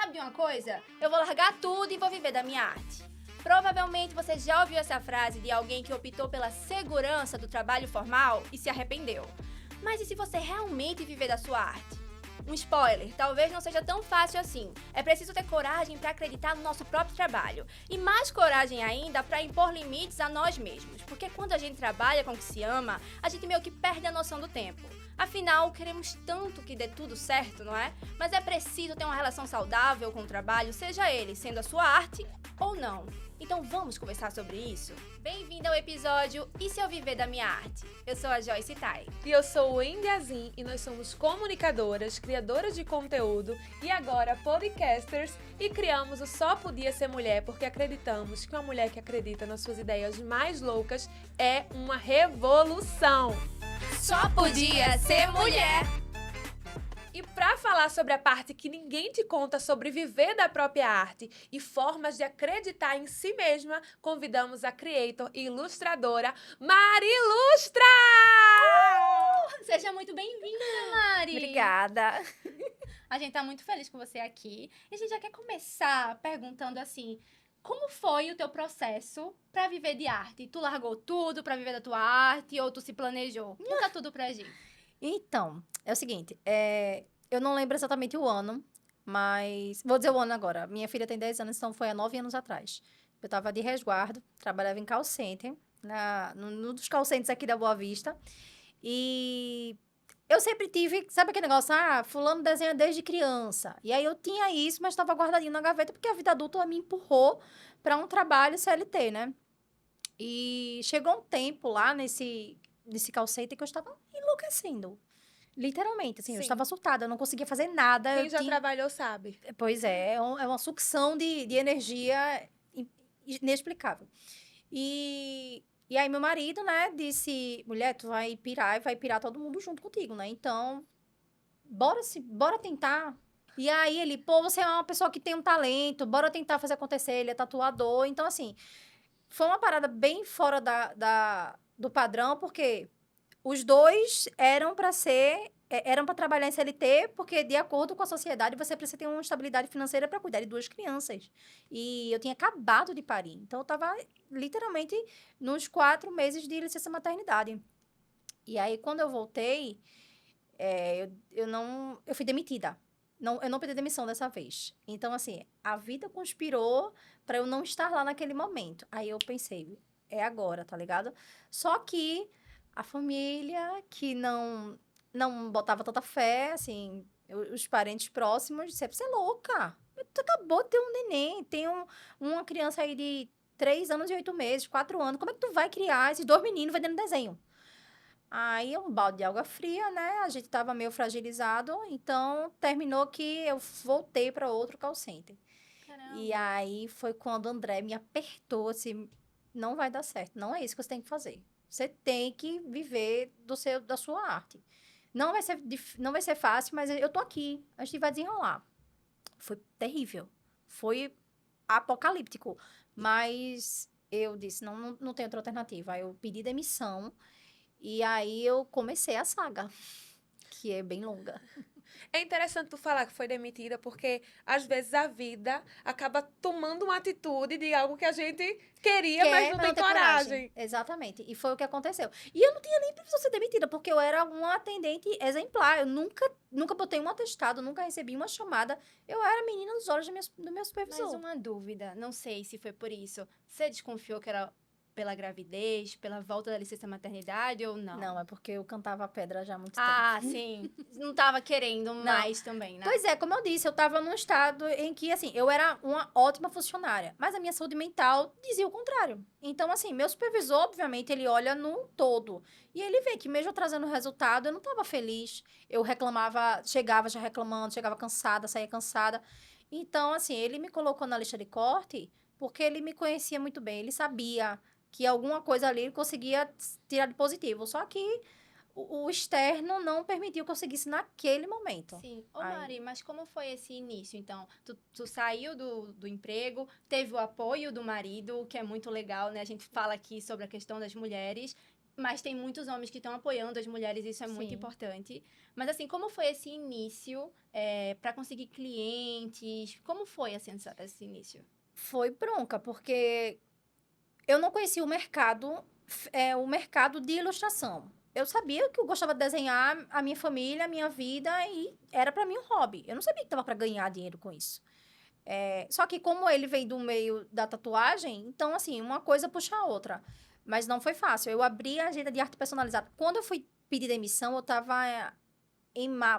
sabe de uma coisa? Eu vou largar tudo e vou viver da minha arte. Provavelmente você já ouviu essa frase de alguém que optou pela segurança do trabalho formal e se arrependeu. Mas e se você realmente viver da sua arte? Um spoiler, talvez não seja tão fácil assim. É preciso ter coragem para acreditar no nosso próprio trabalho. E mais coragem ainda para impor limites a nós mesmos. Porque quando a gente trabalha com o que se ama, a gente meio que perde a noção do tempo. Afinal, queremos tanto que dê tudo certo, não é? Mas é preciso ter uma relação saudável com o trabalho, seja ele sendo a sua arte ou não. Então vamos conversar sobre isso? Bem-vindo ao episódio E se eu viver da minha arte? Eu sou a Joyce Tai. E eu sou o Wendy Azin e nós somos comunicadoras, criadoras de conteúdo e agora podcasters e criamos o Só Podia Ser Mulher porque acreditamos que uma mulher que acredita nas suas ideias mais loucas é uma revolução. Só podia ser mulher! E para falar sobre a parte que ninguém te conta sobre viver da própria arte e formas de acreditar em si mesma, convidamos a creator e ilustradora Mari Ilustra! Seja muito bem-vinda, Mari! Obrigada. A gente tá muito feliz com você aqui. E a gente já quer começar perguntando assim, como foi o teu processo pra viver de arte? Tu largou tudo pra viver da tua arte ou tu se planejou? Conta tudo pra gente. Então, é o seguinte, eu não lembro exatamente o ano, mas vou dizer o ano agora. Minha filha tem 10 anos, então foi há 9 anos atrás. Eu estava de resguardo, trabalhava em call center, num dos call centers aqui da Boa Vista. E eu sempre tive, sabe aquele negócio, fulano desenha desde criança. E aí eu tinha isso, mas estava guardadinho na gaveta, porque a vida adulta me empurrou para um trabalho CLT, né? E chegou um tempo lá nesse call center que eu estava enlouquecendo. Literalmente, assim, eu Sim. estava surtada, eu não conseguia fazer nada. Quem já trabalhou sabe. Pois é uma sucção de energia inexplicável. E aí meu marido, né, disse, mulher, tu vai pirar e vai pirar todo mundo junto contigo, né? Então, bora tentar. E aí ele, você é uma pessoa que tem um talento, bora tentar fazer acontecer, ele é tatuador. Então, assim, foi uma parada bem fora do padrão, porque os dois eram para trabalhar em CLT, porque de acordo com a sociedade você precisa ter uma estabilidade financeira para cuidar de 2 crianças. E eu tinha acabado de parir, então eu estava literalmente nos 4 meses de licença maternidade. E aí quando eu voltei, eu fui demitida. Eu não pedi demissão dessa vez. Então, assim, a vida conspirou para eu não estar lá naquele momento. Aí eu pensei, é agora, tá ligado? Só que a família que não botava tanta fé, assim, os parentes próximos disseram, você é louca, tu acabou de ter um neném, tem uma criança aí de 3 anos e 8 meses, 4 anos, como é que tu vai criar esses 2 meninos vendendo desenho? Aí, um balde de água fria, né? A gente tava meio fragilizado, então terminou que eu voltei para outro call center. Caramba. E aí foi quando o André me apertou, assim, não vai dar certo, não é isso que você tem que fazer. Você tem que viver da sua arte. Não vai ser fácil, mas eu tô aqui, a gente vai desenrolar. Foi terrível, foi apocalíptico, mas eu disse, não tem outra alternativa. Aí eu pedi demissão, e aí eu comecei a saga, que é bem longa. É interessante tu falar que foi demitida, porque às vezes a vida acaba tomando uma atitude de algo que a gente queria, mas não tem coragem. Exatamente. E foi o que aconteceu. E eu não tinha nem precisado ser demitida, porque eu era uma atendente exemplar. Eu nunca botei um atestado, nunca recebi uma chamada. Eu era menina nos olhos do meu supervisor. Mais uma dúvida, não sei se foi por isso. Você desconfiou que era pela gravidez, pela volta da licença maternidade ou não? Não, é porque eu cantava pedra já há muito tempo. Ah, sim. Não tava querendo mais também, né? Pois é, como eu disse, eu tava num estado em que, assim, eu era uma ótima funcionária, mas a minha saúde mental dizia o contrário. Então, assim, meu supervisor, obviamente, ele olha no todo. E ele vê que mesmo eu trazendo resultado, eu não tava feliz. Eu reclamava, chegava já reclamando, chegava cansada, saía cansada. Então, assim, ele me colocou na lista de corte porque ele me conhecia muito bem. Ele sabia que alguma coisa ali ele conseguia tirar de positivo. Só que o externo não permitiu que eu seguisse naquele momento. Sim. Ô, Mari, mas como foi esse início, então? Tu saiu do emprego, teve o apoio do marido, que é muito legal, né? A gente fala aqui sobre a questão das mulheres. Mas tem muitos homens que estão apoiando as mulheres, isso é muito Sim. importante. Mas, assim, como foi esse início para conseguir clientes? Como foi, assim, esse início? Foi bronca, porque eu não conhecia o mercado de ilustração. Eu sabia que eu gostava de desenhar a minha família, a minha vida, e era para mim um hobby. Eu não sabia que dava para ganhar dinheiro com isso. Só que como ele veio do meio da tatuagem, então, assim, uma coisa puxa a outra. Mas não foi fácil. Eu abri a agenda de arte personalizada. Quando eu fui pedir demissão, eu tava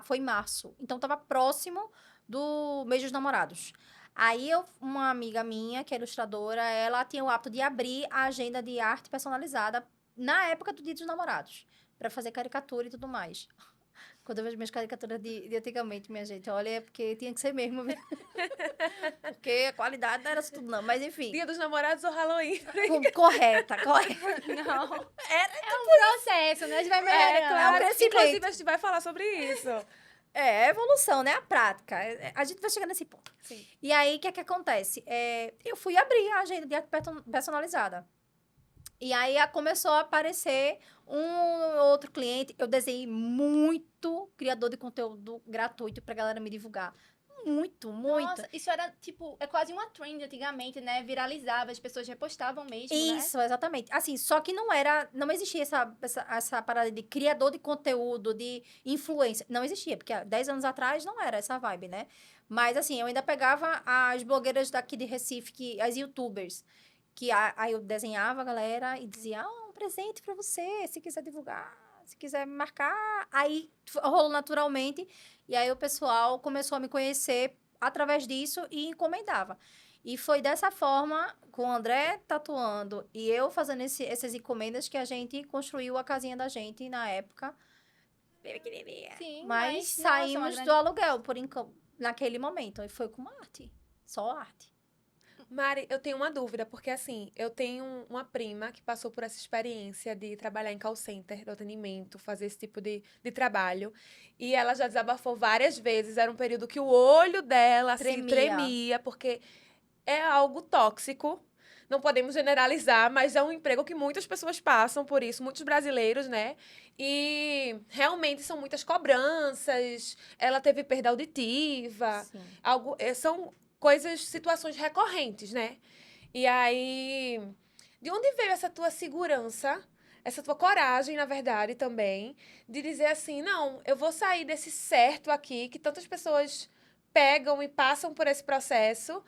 foi em março. Então, tava próximo do mês dos namorados. Aí, uma amiga minha, que é ilustradora, ela tinha o hábito de abrir a agenda de arte personalizada na época do Dia dos Namorados, para fazer caricatura e tudo mais. Quando eu vejo minhas caricaturas de antigamente, minha gente, olha, é porque tinha que ser mesmo, viu? Porque a qualidade não era isso tudo, não. Mas, enfim. Dia dos Namorados ou Halloween? Correta. Não. É um processo, né? A gente vai melhorando. Claro. crescimento. Inclusive, a gente vai falar sobre isso. É evolução, né? A prática. A gente vai chegar nesse ponto. Sim. E aí, o que é que acontece? Eu fui abrir a agenda de arte personalizada. E aí, começou a aparecer um outro cliente. Eu desenhei muito criador de conteúdo gratuito pra galera me divulgar. Muito. Nossa, isso era, tipo, é quase uma trend antigamente, né? Viralizava, as pessoas repostavam mesmo, né? Isso, exatamente. Assim, só que não existia essa parada de criador de conteúdo, de influência. Não existia, porque há 10 anos atrás não era essa vibe, né? Mas, assim, eu ainda pegava as blogueiras daqui de Recife, as youtubers, que aí eu desenhava a galera e dizia, um presente pra você, se quiser divulgar, se quiser me marcar. Aí rolou naturalmente, e aí o pessoal começou a me conhecer através disso e encomendava. E foi dessa forma, com o André tatuando e eu fazendo essas encomendas, que a gente construiu a casinha da gente na época. Bem pequenininha. Sim, Mas nossa, saímos uma grande- do aluguel naquele momento. E foi com arte. Só arte. Mari, eu tenho uma dúvida, porque assim, eu tenho uma prima que passou por essa experiência de trabalhar em call center, de atendimento, fazer esse tipo de trabalho. E ela já desabafou várias vezes. Era um período que o olho dela, assim, tremia, porque é algo tóxico. Não podemos generalizar, mas é um emprego que muitas pessoas passam por isso, muitos brasileiros, né? E realmente são muitas cobranças. Ela teve perda auditiva, Sim. são coisas, situações recorrentes, né? E aí, de onde veio essa tua segurança, essa tua coragem, na verdade, também, de dizer assim, não, eu vou sair desse certo aqui, que tantas pessoas pegam e passam por esse processo,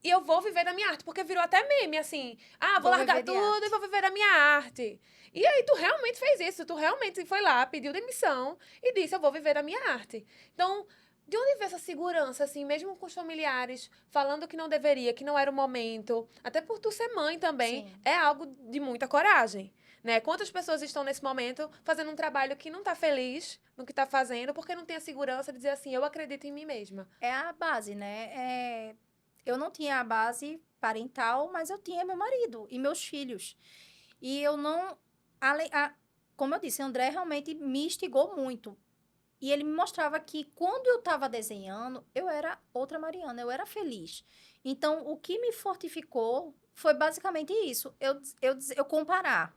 e eu vou viver da minha arte, porque virou até meme, assim, vou Vou largar viver de tudo arte. e vou viver da minha arte. E aí, tu realmente fez isso, tu realmente foi lá, pediu demissão e disse, eu vou viver da minha arte. Então, de onde veio essa segurança, assim, mesmo com os familiares, falando que não deveria, que não era o momento, até por tu ser mãe também, Sim. é algo de muita coragem, né? Quantas pessoas estão nesse momento fazendo um trabalho que não tá feliz no que tá fazendo, porque não tem a segurança de dizer assim, eu acredito em mim mesma. É a base, né? Eu não tinha a base parental, mas eu tinha meu marido e meus filhos. E eu não... como eu disse, André realmente me instigou muito. E ele me mostrava que quando eu estava desenhando, eu era outra Mariana, eu era feliz. Então, o que me fortificou foi basicamente isso. Eu comparar.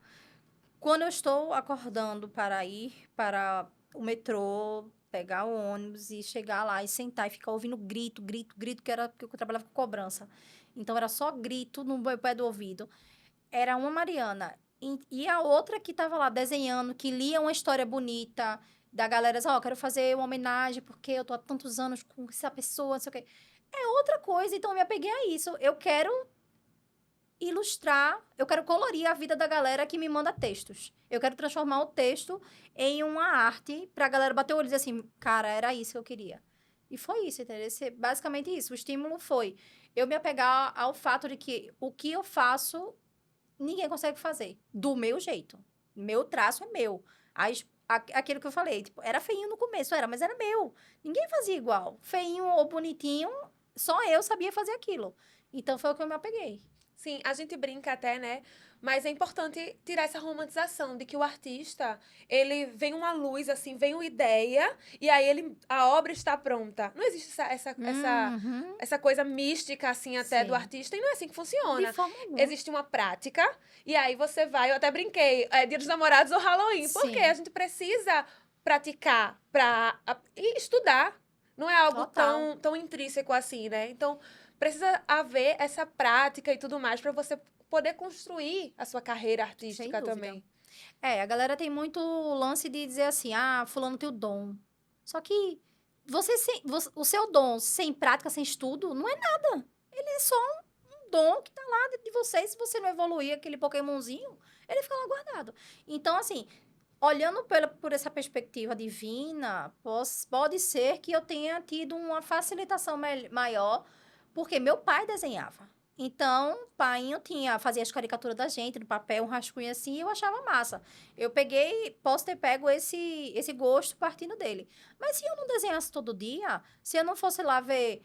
Quando eu estou acordando para ir para o metrô, pegar o ônibus e chegar lá e sentar e ficar ouvindo grito, que era porque eu trabalhava com cobrança. Então, era só grito no meu pé do ouvido. Era uma Mariana. E a outra que estava lá desenhando, que lia uma história bonita, da galera, quero fazer uma homenagem porque eu tô há tantos anos com essa pessoa, não sei o quê. É outra coisa, então eu me apeguei a isso. Eu quero ilustrar, eu quero colorir a vida da galera que me manda textos. Eu quero transformar o texto em uma arte pra galera bater o olho e dizer assim, cara, era isso que eu queria. E foi isso, entendeu? Basicamente isso. O estímulo foi eu me apegar ao fato de que o que eu faço, ninguém consegue fazer. Do meu jeito. Meu traço é meu. Aquilo que eu falei, tipo, era feinho no começo, mas era meu. Ninguém fazia igual. Feinho ou bonitinho, só eu sabia fazer aquilo. Então, foi o que eu me apeguei. Sim, a gente brinca até, né? Mas é importante tirar essa romantização de que o artista, ele vem uma luz, assim, vem uma ideia, e aí a obra está pronta. Não existe Uhum. essa coisa mística, assim, até do Sim. artista, e não é assim que De funciona. forma alguma. Existe uma prática, e aí você vai, eu até brinquei, Dia dos Namorados ou Halloween, porque Sim. a gente precisa praticar e estudar. Não é algo Total. tão intrínseco assim, né? Então, precisa haver essa prática e tudo mais para você poder construir a sua carreira Sem artística dúvida. também. A galera tem muito lance de dizer assim, fulano tem o dom. Só que o seu dom sem prática, sem estudo, não é nada. Ele é só um dom que tá lá dentro de você. E se você não evoluir aquele Pokémonzinho, ele fica lá guardado. Então, assim, olhando por essa perspectiva divina, pode ser que eu tenha tido uma facilitação maior, porque meu pai desenhava. Então, o pai fazia as caricaturas da gente no papel, um rascunho assim, e eu achava massa. Eu posso ter pego esse gosto partindo dele. Mas se eu não desenhasse todo dia, se eu não fosse lá ver,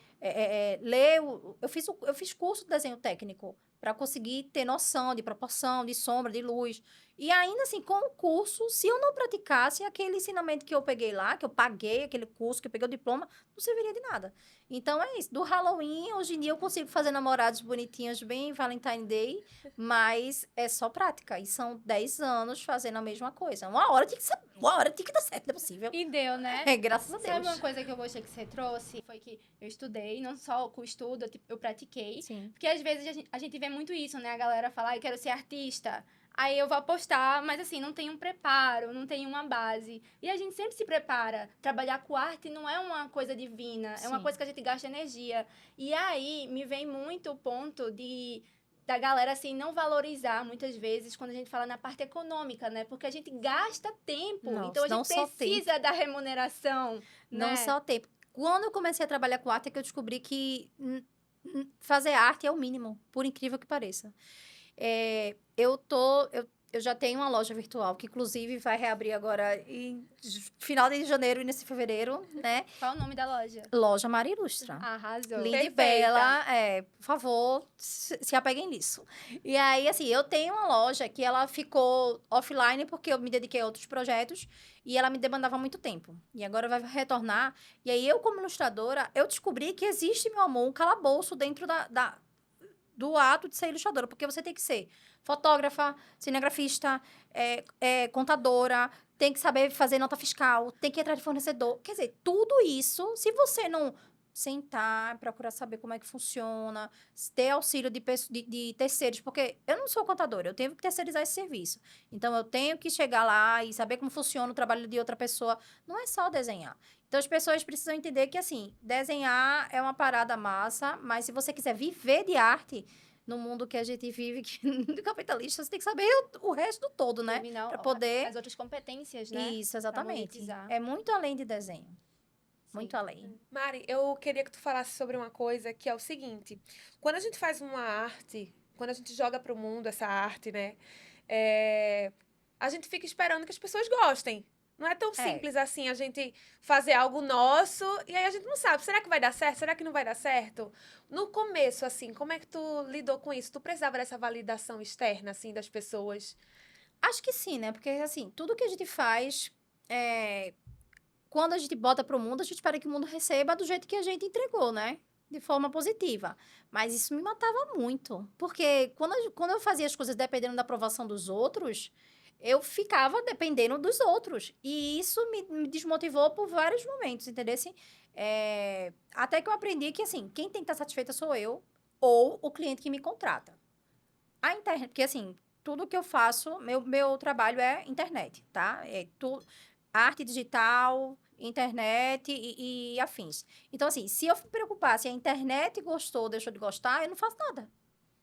ler, eu fiz curso de desenho técnico para conseguir ter noção de proporção, de sombra, de luz. E ainda assim, com o curso, se eu não praticasse aquele ensinamento que eu peguei lá, que eu paguei aquele curso, que eu peguei o diploma, não serviria de nada. Então é isso. Do Halloween, hoje em dia eu consigo fazer namorados bonitinhos, bem Valentine Day, mas é só prática. E são 10 anos fazendo a mesma coisa. Uma hora tem que dar certo, não é possível. E deu, né? Graças a Deus. Sabe uma coisa que eu gostei que você trouxe? Foi que eu estudei, não só com o estudo, eu pratiquei. Sim. Porque às vezes a gente vê muito isso, né? A galera fala, eu quero ser artista. Aí eu vou apostar, mas assim, não tem um preparo, não tem uma base. E a gente sempre se prepara. Trabalhar com arte não é uma coisa divina, é uma Sim. coisa que a gente gasta energia. E aí me vem muito o ponto da galera, assim, não valorizar, muitas vezes, quando a gente fala na parte econômica, né? Porque a gente gasta tempo, Nossa, então a não gente só precisa da remuneração, Não né? só tempo. Quando eu comecei a trabalhar com arte, é que eu descobri que fazer arte é o mínimo, por incrível que pareça. Eu já tenho uma loja virtual, que inclusive vai reabrir agora em final de janeiro e nesse fevereiro, né? Qual o nome da loja? Loja Maria Ilustra. Arrasou. Linda e Perfeita. bela, por favor, se apeguem nisso. E aí, assim, eu tenho uma loja que ela ficou offline porque eu me dediquei a outros projetos e ela me demandava muito tempo. E agora vai retornar. E aí, eu como ilustradora, eu descobri que existe, meu amor, um calabouço dentro do ato de ser ilustradora, porque você tem que ser fotógrafa, cinegrafista, contadora, tem que saber fazer nota fiscal, tem que entrar de fornecedor. Quer dizer, tudo isso, se você não sentar, procurar saber como é que funciona, ter auxílio de terceiros, porque eu não sou contadora, eu tenho que terceirizar esse serviço. Então, eu tenho que chegar lá e saber como funciona o trabalho de outra pessoa. Não é só desenhar. Então, as pessoas precisam entender que, assim, desenhar é uma parada massa, mas se você quiser viver de arte, no mundo que a gente vive, que capitalista, você tem que saber o resto todo, né? Dominar Para poder... as outras competências, né? Isso, exatamente. monetizar. É muito além de desenho. Sim. Muito além. Mari, eu queria que tu falasse sobre uma coisa que é o seguinte. Quando a gente faz uma arte, quando a gente joga pro mundo essa arte, né? A gente fica esperando que as pessoas gostem. Não é tão simples assim a gente fazer algo nosso e aí a gente não sabe. Será que vai dar certo? Será que não vai dar certo? No começo, assim, como é que tu lidou com isso? Tu precisava dessa validação externa, assim, das pessoas? Acho que sim, né? Porque, assim, tudo que a gente faz, quando a gente bota pro mundo, a gente espera que o mundo receba do jeito que a gente entregou, né? De forma positiva. Mas isso me matava muito. Porque quando eu fazia as coisas dependendo da aprovação dos outros, eu ficava dependendo dos outros. E isso me desmotivou por vários momentos, entendeu? Assim, até que eu aprendi que, assim, quem tem que estar satisfeita sou eu ou o cliente que me contrata. A internet, porque, assim, tudo que eu faço, meu trabalho é internet, tá? Arte digital, internet e afins. Então, assim, se eu me preocupar se a internet gostou ou deixou de gostar, eu não faço nada.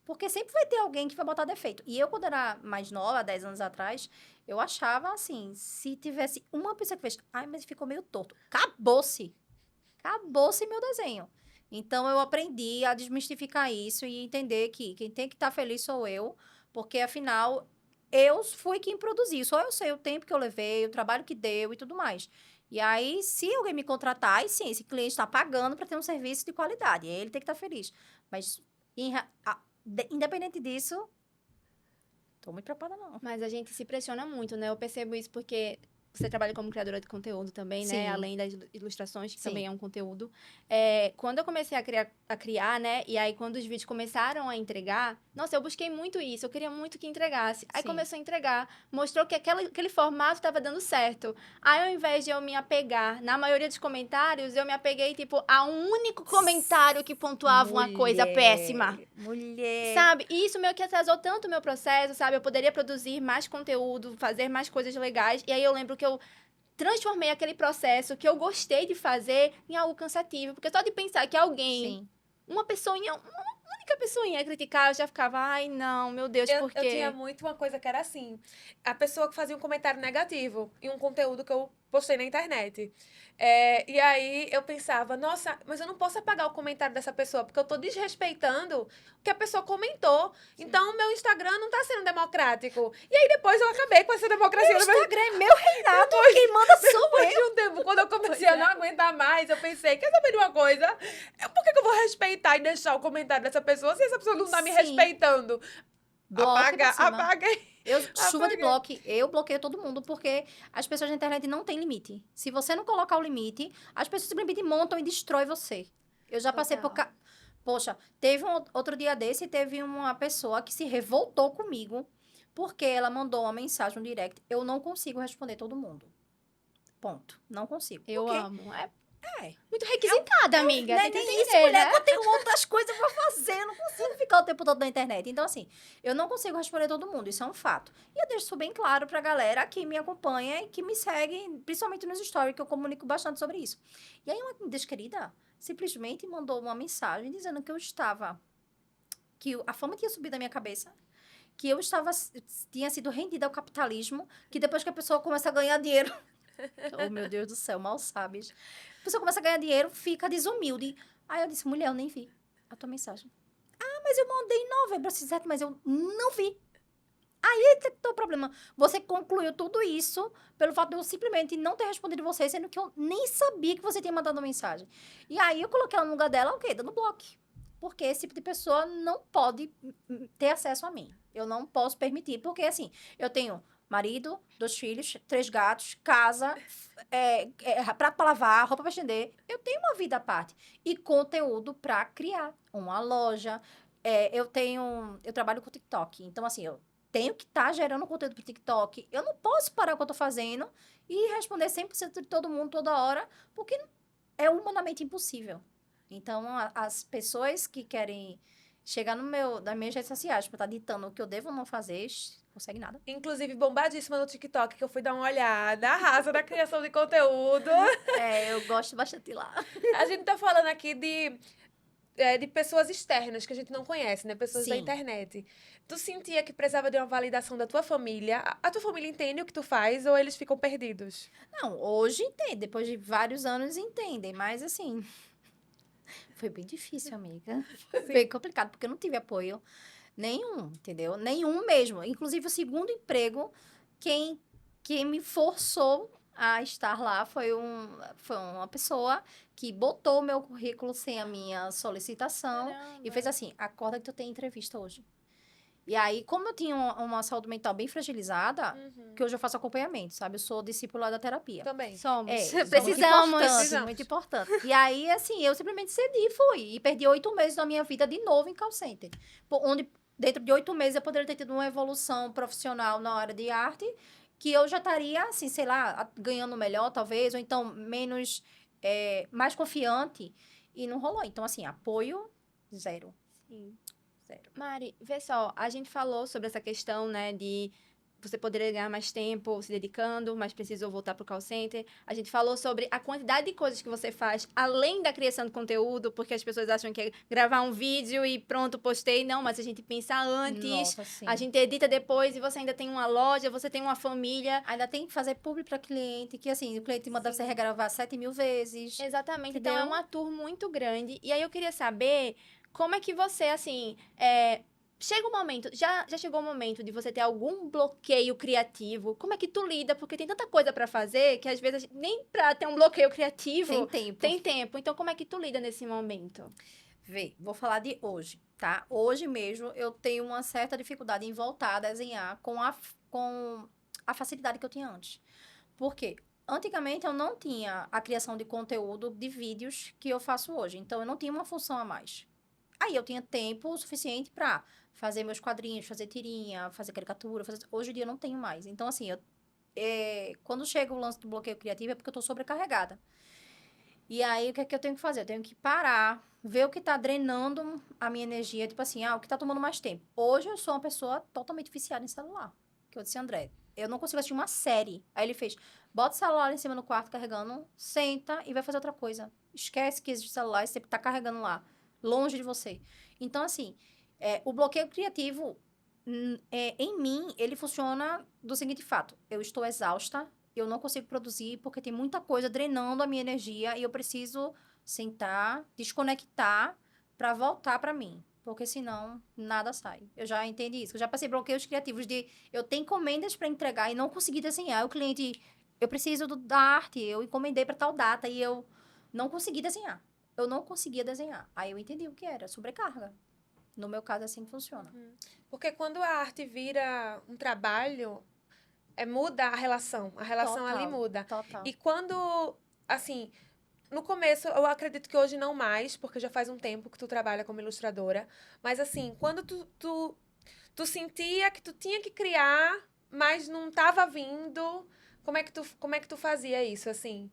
Porque sempre vai ter alguém que vai botar defeito. E eu, quando era mais nova, 10 anos atrás, eu achava assim, se tivesse uma pessoa que fez, mas ficou meio torto. Acabou-se. Acabou-se meu desenho. Então, eu aprendi a desmistificar isso e entender que quem tem que estar feliz sou eu, porque, afinal, eu fui quem produzi. Só eu sei o tempo que eu levei, o trabalho que deu e tudo mais. E aí, se alguém me contratar, aí sim, esse cliente está pagando para ter um serviço de qualidade. Ele tem que estar feliz. Mas independente disso, tô muito preocupada, não. Mas a gente se pressiona muito, né? Eu percebo isso porque você trabalha como criadora de conteúdo também, Sim. né? Além das ilustrações, que Sim. também é um conteúdo. Quando eu comecei a criar, né? E aí, quando os vídeos começaram a entregar, nossa, eu busquei muito isso. Eu queria muito que entregasse. Aí Sim. começou a entregar. Mostrou que aquele formato estava dando certo. Aí, ao invés de eu me apegar, na maioria dos comentários, eu me apeguei, tipo, a um único comentário que pontuava uma coisa péssima. Mulher. Sabe? E isso meio que atrasou tanto o meu processo, sabe? Eu poderia produzir mais conteúdo, fazer mais coisas legais. E aí eu lembro que eu transformei aquele processo que eu gostei de fazer em algo cansativo. Porque só de pensar que alguém, Sim. uma única pessoinha ia criticar, eu já ficava, ai, não, meu Deus, por Eu quê? tinha muito uma coisa que era assim. A pessoa que fazia um comentário negativo em um conteúdo que eu postei na internet. E aí eu pensava, nossa, mas eu não posso apagar o comentário dessa pessoa, porque eu tô desrespeitando o que a pessoa comentou. Então, o meu Instagram não tá sendo democrático. E aí depois eu acabei com essa democracia. Meu Instagram é meu reinado, quem manda sou eu. Depois de um tempo, quando eu comecei a não aguentar mais, eu pensei, quer saber de uma coisa? Por que eu vou respeitar e deixar o comentário dessa pessoa se essa pessoa não tá me Sim. respeitando? Bloco pra cima. Apaga. Chuva de Apaguei. bloco, eu bloqueio todo mundo, porque as pessoas na internet não têm limite. Se você não colocar o limite, as pessoas simplesmente montam e destroem você. Eu já passei por... Total. Poxa, teve outro dia desse, teve uma pessoa que se revoltou comigo, porque ela mandou uma mensagem no direct. Eu não consigo responder todo mundo. Ponto. Não consigo. Eu Porque amo. É É. muito requisitada, amiga. Não é Tem que nem entender, isso, mulher, né? que eu tenho outras coisas pra fazer. Eu não consigo ficar o tempo todo na internet. Então, assim, eu não consigo responder todo mundo. Isso é um fato. E eu deixo isso bem claro pra galera que me acompanha e que me segue, principalmente nos stories, que eu comunico bastante sobre isso. E aí, uma desquerida simplesmente mandou uma mensagem dizendo que eu estava... Que a fama tinha subido da minha cabeça. Que eu tinha sido rendida ao capitalismo. Que depois que a pessoa começa a ganhar dinheiro... Oh, meu Deus do céu, mal sabes. A pessoa começa a ganhar dinheiro, fica desumilde. Aí eu disse, mulher, eu nem vi a tua mensagem. Ah, mas eu mandei em novembro, certo, mas eu não vi. Aí que tá o problema. Você concluiu tudo isso pelo fato de eu simplesmente não ter respondido você, sendo que eu nem sabia que você tinha mandado uma mensagem. E aí eu coloquei ela no lugar dela, o quê? Dando bloco. Porque esse tipo de pessoa não pode ter acesso a mim. Eu não posso permitir. Porque, assim, eu tenho marido, 2 filhos, 3 gatos, casa, prato pra lavar, roupa pra estender. Eu tenho uma vida à parte. E conteúdo pra criar. Uma loja. Eu trabalho com TikTok. Então, assim, eu tenho que estar gerando conteúdo pro TikTok. Eu não posso parar o que eu tô fazendo e responder 100% de todo mundo toda hora, porque é humanamente impossível. Então, as pessoas que querem chegar nas minhas redes sociais pra estar ditando o que eu devo ou não fazer, consegue nada. Inclusive, bombadíssima no TikTok, que eu fui dar uma olhada. Arrasa na criação de conteúdo. Eu gosto bastante lá. A gente tá falando aqui de pessoas externas que a gente não conhece, né? Pessoas da Sim. internet. Tu sentia que precisava de uma validação da tua família? A tua família entende o que tu faz ou eles ficam perdidos? Não, hoje entende. Depois de vários anos entendem. Mas, assim, foi bem difícil, amiga. Foi bem complicado, porque eu não tive apoio nenhum, entendeu? Nenhum mesmo. Inclusive, o segundo emprego, quem me forçou a estar lá foi uma pessoa que botou o meu currículo sem a minha solicitação e fez assim, acorda que tu tem entrevista hoje. E aí, como eu tinha uma saúde mental bem fragilizada, que hoje eu faço acompanhamento, sabe? Eu sou discípula da terapia. Também. Somos. Precisamos. Muito importante. E aí, assim, eu simplesmente cedi e fui. E perdi 8 meses da minha vida de novo em call center. Onde, dentro de 8 meses, eu poderia ter tido uma evolução profissional na área de arte, que eu já estaria, assim, sei lá, ganhando melhor, talvez, ou então mais confiante. E não rolou. Então, assim, apoio, zero. Sim. Zero. Mari, vê só, a gente falou sobre essa questão, né, de você poderia ganhar mais tempo se dedicando, mas precisou voltar pro call center. A gente falou sobre a quantidade de coisas que você faz, além da criação de conteúdo, porque as pessoas acham que é gravar um vídeo e pronto, postei. Não, mas a gente pensa antes, Nossa, sim. a gente edita depois e você ainda tem uma loja, você tem uma família. Ainda tem que fazer publi para cliente, que assim, o cliente manda você regravar 7.000 vezes. Exatamente, Entendeu? então é uma tour muito grande. E aí eu queria saber como é que você, assim, chega um momento, já chegou o momento de você ter algum bloqueio criativo? Como é que tu lida? Porque tem tanta coisa pra fazer que às vezes nem pra ter um bloqueio criativo Tem tempo. tem tempo. Então como é que tu lida nesse momento? Vê, vou falar de hoje, tá? Hoje mesmo eu tenho uma certa dificuldade em voltar a desenhar com a facilidade que eu tinha antes. Por quê? Antigamente eu não tinha a criação de conteúdo de vídeos que eu faço hoje. Então eu não tinha uma função a mais. Aí eu tinha tempo suficiente para fazer meus quadrinhos, fazer tirinha, fazer caricatura. Hoje em dia eu não tenho mais. Então, assim, quando chega o lance do bloqueio criativo é porque eu tô sobrecarregada. E aí, o que é que eu tenho que fazer? Eu tenho que parar, ver o que tá drenando a minha energia. Tipo assim, o que tá tomando mais tempo. Hoje eu sou uma pessoa totalmente viciada em celular. Que eu disse, André, eu não consigo assistir uma série. Aí ele fez, bota o celular em cima no quarto carregando, senta e vai fazer outra coisa. Esquece que existe celular e sempre tá carregando lá, longe de você. Então, assim, o bloqueio criativo, em mim, ele funciona do seguinte fato. Eu estou exausta, eu não consigo produzir porque tem muita coisa drenando a minha energia e eu preciso sentar, desconectar para voltar para mim. Porque senão, nada sai. Eu já entendi isso. Eu já passei bloqueios criativos de eu ter encomendas para entregar e não conseguir desenhar. O cliente, eu preciso da arte, eu encomendei para tal data e eu não consegui desenhar. Eu não conseguia desenhar. Aí eu entendi o que era, sobrecarga. No meu caso, é assim que funciona. Porque quando a arte vira um trabalho, muda a relação. A relação Total, ali muda. Total. E quando, assim, no começo, eu acredito que hoje não mais, porque já faz um tempo que tu trabalha como ilustradora. Mas, assim, quando tu sentia que tu tinha que criar, mas não tava vindo, como é que tu fazia isso, assim?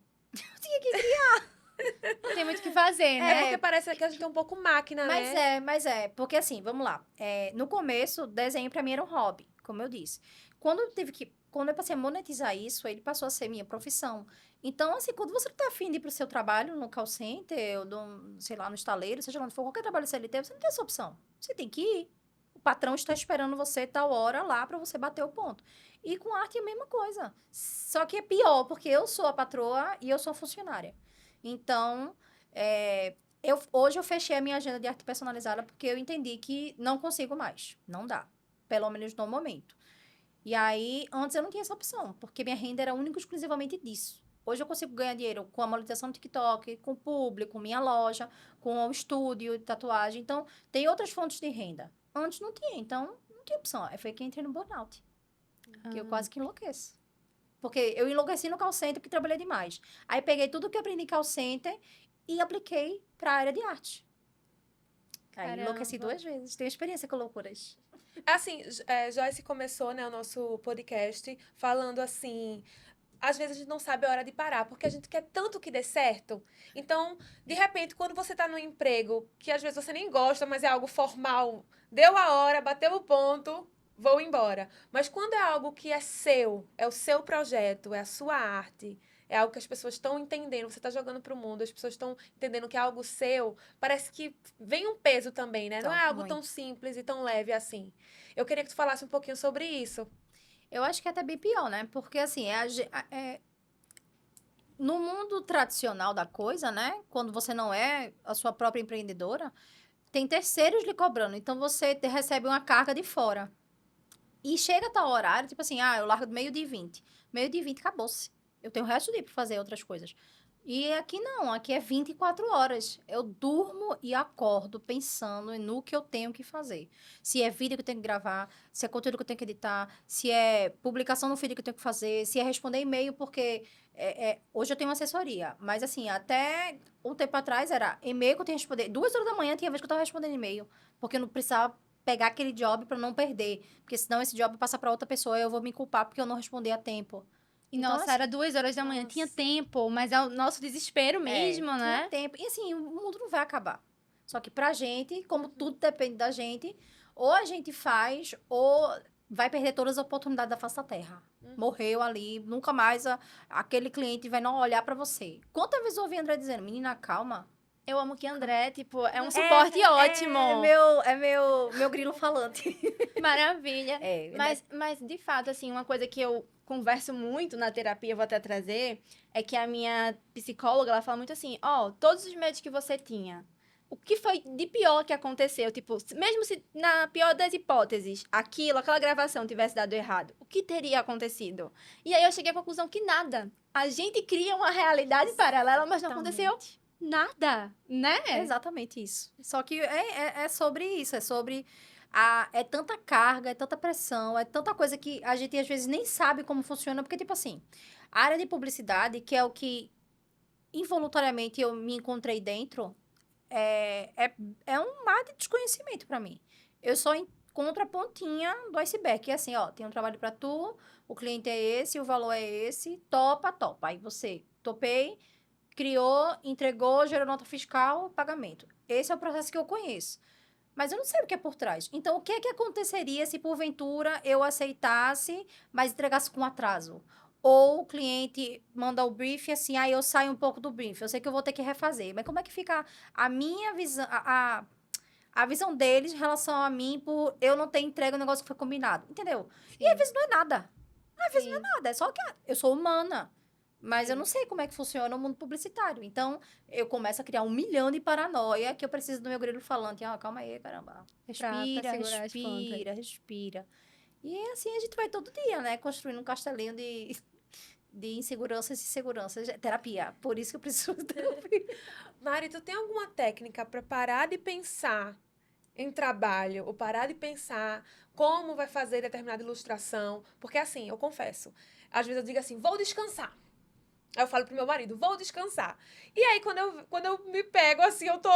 Não tem muito o que fazer, né? É porque parece que a gente é um pouco máquina, né? Mas é. Porque assim, vamos lá. No começo, desenho pra mim era um hobby, como eu disse. Quando eu passei a monetizar isso, ele passou a ser minha profissão. Então, assim, quando você tá afim de ir pro seu trabalho no call center, ou sei lá, no estaleiro, seja lá onde for, qualquer trabalho CLT, você não tem essa opção. Você tem que ir. O patrão está esperando você tal hora lá pra você bater o ponto. E com arte é a mesma coisa. Só que é pior, porque eu sou a patroa e eu sou a funcionária. Então, hoje eu fechei a minha agenda de arte personalizada porque eu entendi que não consigo mais. Não dá. Pelo menos no momento. E aí, antes eu não tinha essa opção, porque minha renda era única e exclusivamente disso. Hoje eu consigo ganhar dinheiro com a monetização do TikTok, com o público, com minha loja, com o estúdio de tatuagem. Então, tem outras fontes de renda. Antes não tinha, então não tinha opção. Aí foi que eu entrei no burnout. Que eu quase que enlouqueço. Porque eu enlouqueci no call center porque trabalhei demais. Aí peguei tudo que eu aprendi em call center e apliquei para a área de arte. Aí Caramba. enlouqueci 2 vezes. Tenho experiência com loucuras. Assim, Joyce começou, né, o nosso podcast falando assim, às vezes a gente não sabe a hora de parar, porque a gente quer tanto que dê certo. Então, de repente, quando você tá num emprego que às vezes você nem gosta, mas é algo formal, deu a hora, bateu o ponto, vou embora. Mas quando é algo que é seu, é o seu projeto, é a sua arte, é algo que as pessoas estão entendendo, você está jogando para o mundo, as pessoas estão entendendo que é algo seu, parece que vem um peso também, né? Não é algo tão simples e tão leve assim. Eu queria que tu falasse um pouquinho sobre isso. Eu acho que é até bem pior, né? Porque, assim, no mundo tradicional da coisa, né? Quando você não é a sua própria empreendedora, tem terceiros lhe cobrando. Então, você recebe uma carga de fora. E chega a tal horário, tipo assim, eu largo do 12h20. 12h20, acabou-se. Eu tenho o resto do dia para fazer outras coisas. E aqui não, aqui é 24 horas. Eu durmo e acordo pensando no que eu tenho que fazer. Se é vídeo que eu tenho que gravar, se é conteúdo que eu tenho que editar, se é publicação no feed que eu tenho que fazer, se é responder e-mail, porque hoje eu tenho uma assessoria. Mas assim, até um tempo atrás era e-mail que eu tenho que responder. 2 horas da manhã tinha vez que eu estava respondendo e-mail, porque eu não precisava pegar aquele job para não perder. Porque senão esse job passa para outra pessoa e eu vou me culpar porque eu não respondi a tempo. E Então, nossa, assim, era 2 horas da manhã, tinha tempo, mas é o nosso desespero mesmo, tinha né? tempo. E assim, o mundo não vai acabar. Só que pra gente, como tudo depende da gente, ou a gente faz, ou vai perder todas as oportunidades da face da terra. Morreu ali, nunca mais aquele cliente vai não olhar pra você. Quantas vezes eu ouvi André dizendo, menina, calma. Eu amo que André, tipo, é um suporte ótimo. É meu grilo falante. Maravilha. Mas, de fato, assim, uma coisa que eu converso muito na terapia, vou até trazer, é que a minha psicóloga, ela fala muito assim, todos os medos que você tinha, o que foi de pior que aconteceu? Tipo, mesmo se na pior das hipóteses, aquela gravação tivesse dado errado, o que teria acontecido? E aí eu cheguei à conclusão que nada. A gente cria uma realidade paralela, mas não aconteceu. nada, né? É exatamente isso. Só que é sobre isso, é sobre... É tanta carga, é tanta pressão, é tanta coisa que a gente às vezes nem sabe como funciona, porque, tipo assim, a área de publicidade, que é o que involuntariamente eu me encontrei dentro, é um mar de desconhecimento para mim. Eu só encontro a pontinha do iceberg, que é assim, ó, tem um trabalho para tu, o cliente é esse, o valor é esse, topa. Aí você, topei, criou, entregou, gerou nota fiscal, pagamento. Esse é o processo que eu conheço. Mas eu não sei o que é por trás. Então, o que é que aconteceria se, porventura, eu aceitasse, mas entregasse com atraso? Ou o cliente manda o brief assim, aí eu saio um pouco do brief. Eu sei que eu vou ter que refazer. Mas como é que fica a minha visão, a visão deles em relação a mim por eu não ter entregue o negócio que foi combinado? Entendeu? E às vezes não é nada. Às vezes não é nada. É só que eu sou humana. Mas eu não sei como é que funciona o mundo publicitário. Então, eu começo a criar 1 milhão de paranoia que eu preciso do meu grilo falante. Calma aí, caramba. Respira, Pra segurar as respira, respira. E assim a gente vai todo dia, né? Construindo um castelinho de inseguranças e seguranças. Terapia. Por isso que eu preciso de terapia. Mari, tu tem alguma técnica para parar de pensar em trabalho, ou parar de pensar como vai fazer determinada ilustração? Porque assim, eu confesso, às vezes eu digo assim, vou descansar. Aí eu falo pro meu marido, vou descansar. E aí, quando eu me pego, assim, eu tô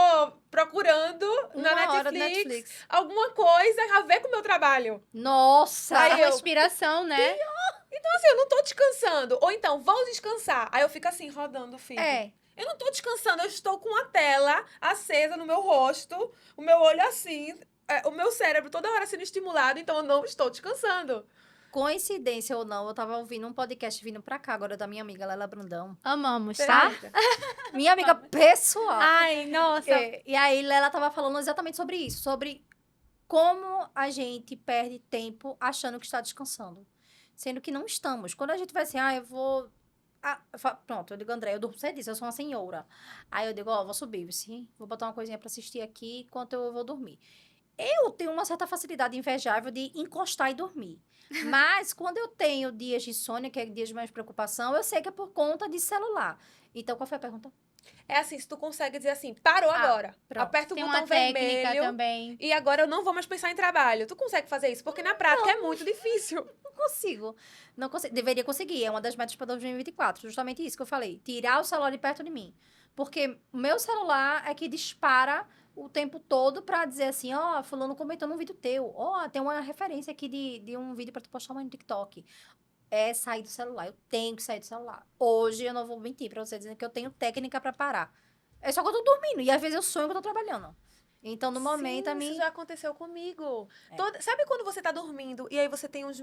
procurando na Uma hora Netflix alguma coisa a ver com o meu trabalho. Nossa! A Aí eu- respiração, né? Assim, eu não tô descansando. Ou então, vou descansar. Aí eu fico assim, rodando o feed. Eu não tô descansando, eu estou com a tela acesa no meu rosto, o meu olho assim, o meu cérebro toda hora sendo estimulado, então eu não estou descansando. Coincidência ou não, eu tava ouvindo um podcast vindo pra cá agora da minha amiga Lela Brandão. Amamos, tá? Minha amiga pessoal. Ai, nossa. E aí, Lela tava falando exatamente sobre isso, sobre como a gente perde tempo achando que está descansando, sendo que não estamos. Quando a gente vai assim, eu vou... pronto, eu digo, André, eu durmo cedíssimo, eu sou uma senhora. Aí eu digo, vou subir, sim, vou botar uma coisinha pra assistir aqui enquanto eu vou dormir. Eu tenho uma certa facilidade invejável de encostar e dormir. Mas, quando eu tenho dias de insônia, que é dias de mais preocupação, eu sei que é por conta de celular. Então, qual foi a pergunta? É assim, se tu consegue dizer assim, parou agora. pronto. Aperta o Tem botão uma técnica vermelho também. e agora eu não vou mais pensar em trabalho. Tu consegue fazer isso? Porque na prática é muito difícil. Não consigo. Não consigo. Deveria conseguir. É uma das metas para 2024. Justamente isso que eu falei. Tirar o celular de perto de mim. Porque o meu celular é que dispara o tempo todo pra dizer assim, fulano comentou num vídeo teu. Tem uma referência aqui de um vídeo pra tu postar no TikTok. É sair do celular. Eu tenho que sair do celular. Hoje eu não vou mentir pra você dizendo que eu tenho técnica pra parar. É só que eu tô dormindo. E às vezes eu sonho que eu tô trabalhando. Então, no momento, a mim... Isso já aconteceu comigo. É. Sabe quando você tá dormindo e aí você tem uns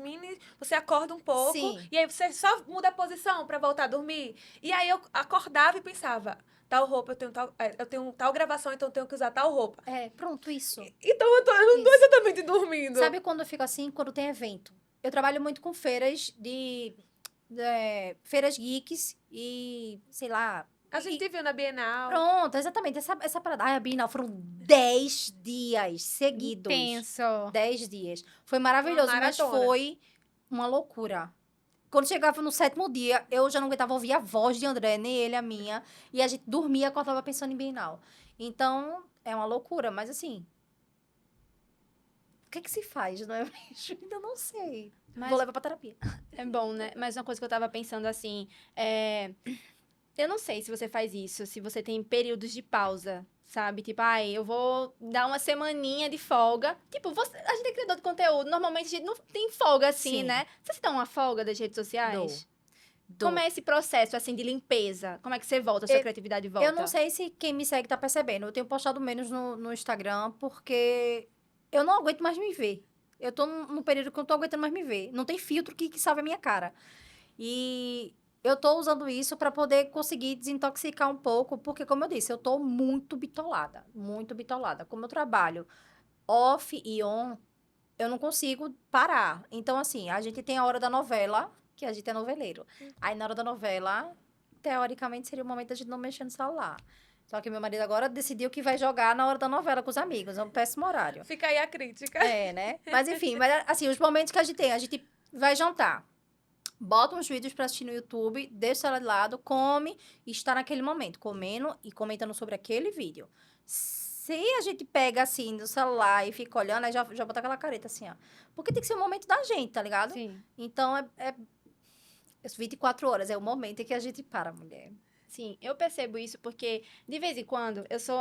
você acorda um pouco Sim. e aí você só muda a posição pra voltar a dormir? E aí eu acordava e pensava, tal roupa, eu tenho tal gravação, então eu tenho que usar tal roupa. Pronto, isso. Então eu não tô Isso. exatamente dormindo. Sabe quando eu fico assim? Quando tem evento. Eu trabalho muito com feiras feiras geeks e, sei lá... A gente viu na Bienal. Pronto, exatamente. Essa parada. A Bienal foram 10 dias seguidos. Intenso. 10 dias. Foi maravilhoso, Uma mas maratona. foi uma loucura. Quando chegava no 7º dia, eu já não aguentava ouvir a voz de André, nem ele a minha. E a gente dormia, acordava pensando em Bienal. Então, é uma loucura, mas assim... O que se faz, não é mesmo? Ainda não sei. Mas Vou levar pra terapia. é bom, né? Mas uma coisa que eu tava pensando assim, eu não sei se você faz isso, se você tem períodos de pausa, sabe? Tipo, eu vou dar uma semaninha de folga. Tipo, a gente é criador de conteúdo, normalmente a gente não tem folga assim, Sim. né? Você se dá uma folga das redes sociais? Dou. Como é esse processo, assim, de limpeza? Como é que você volta, a sua criatividade volta? Eu não sei se quem me segue tá percebendo. Eu tenho postado menos no Instagram, porque eu não aguento mais me ver. Eu tô num período que eu não tô aguentando mais me ver. Não tem filtro que salve a minha cara. E eu tô usando isso pra poder conseguir desintoxicar um pouco, porque, como eu disse, eu tô muito bitolada. Muito bitolada. Como eu trabalho off e on, eu não consigo parar. Então, assim, a gente tem a hora da novela, que a gente é noveleiro. Aí, na hora da novela, teoricamente, seria o momento da gente não mexer no celular. Só que meu marido agora decidiu que vai jogar na hora da novela com os amigos. É um péssimo horário. Fica aí a crítica. Né? Mas enfim, assim, os momentos que a gente tem, a gente vai jantar. bota uns vídeos pra assistir no YouTube, deixa ela de lado, come e está naquele momento, comendo e comentando sobre aquele vídeo. Se a gente pega assim no celular e fica olhando, aí já bota aquela careta assim, ó. Porque tem que ser o momento da gente, tá ligado? Sim. Então, é 24 horas, é o momento em que a gente para, mulher. Sim, eu percebo isso porque, de vez em quando, eu sou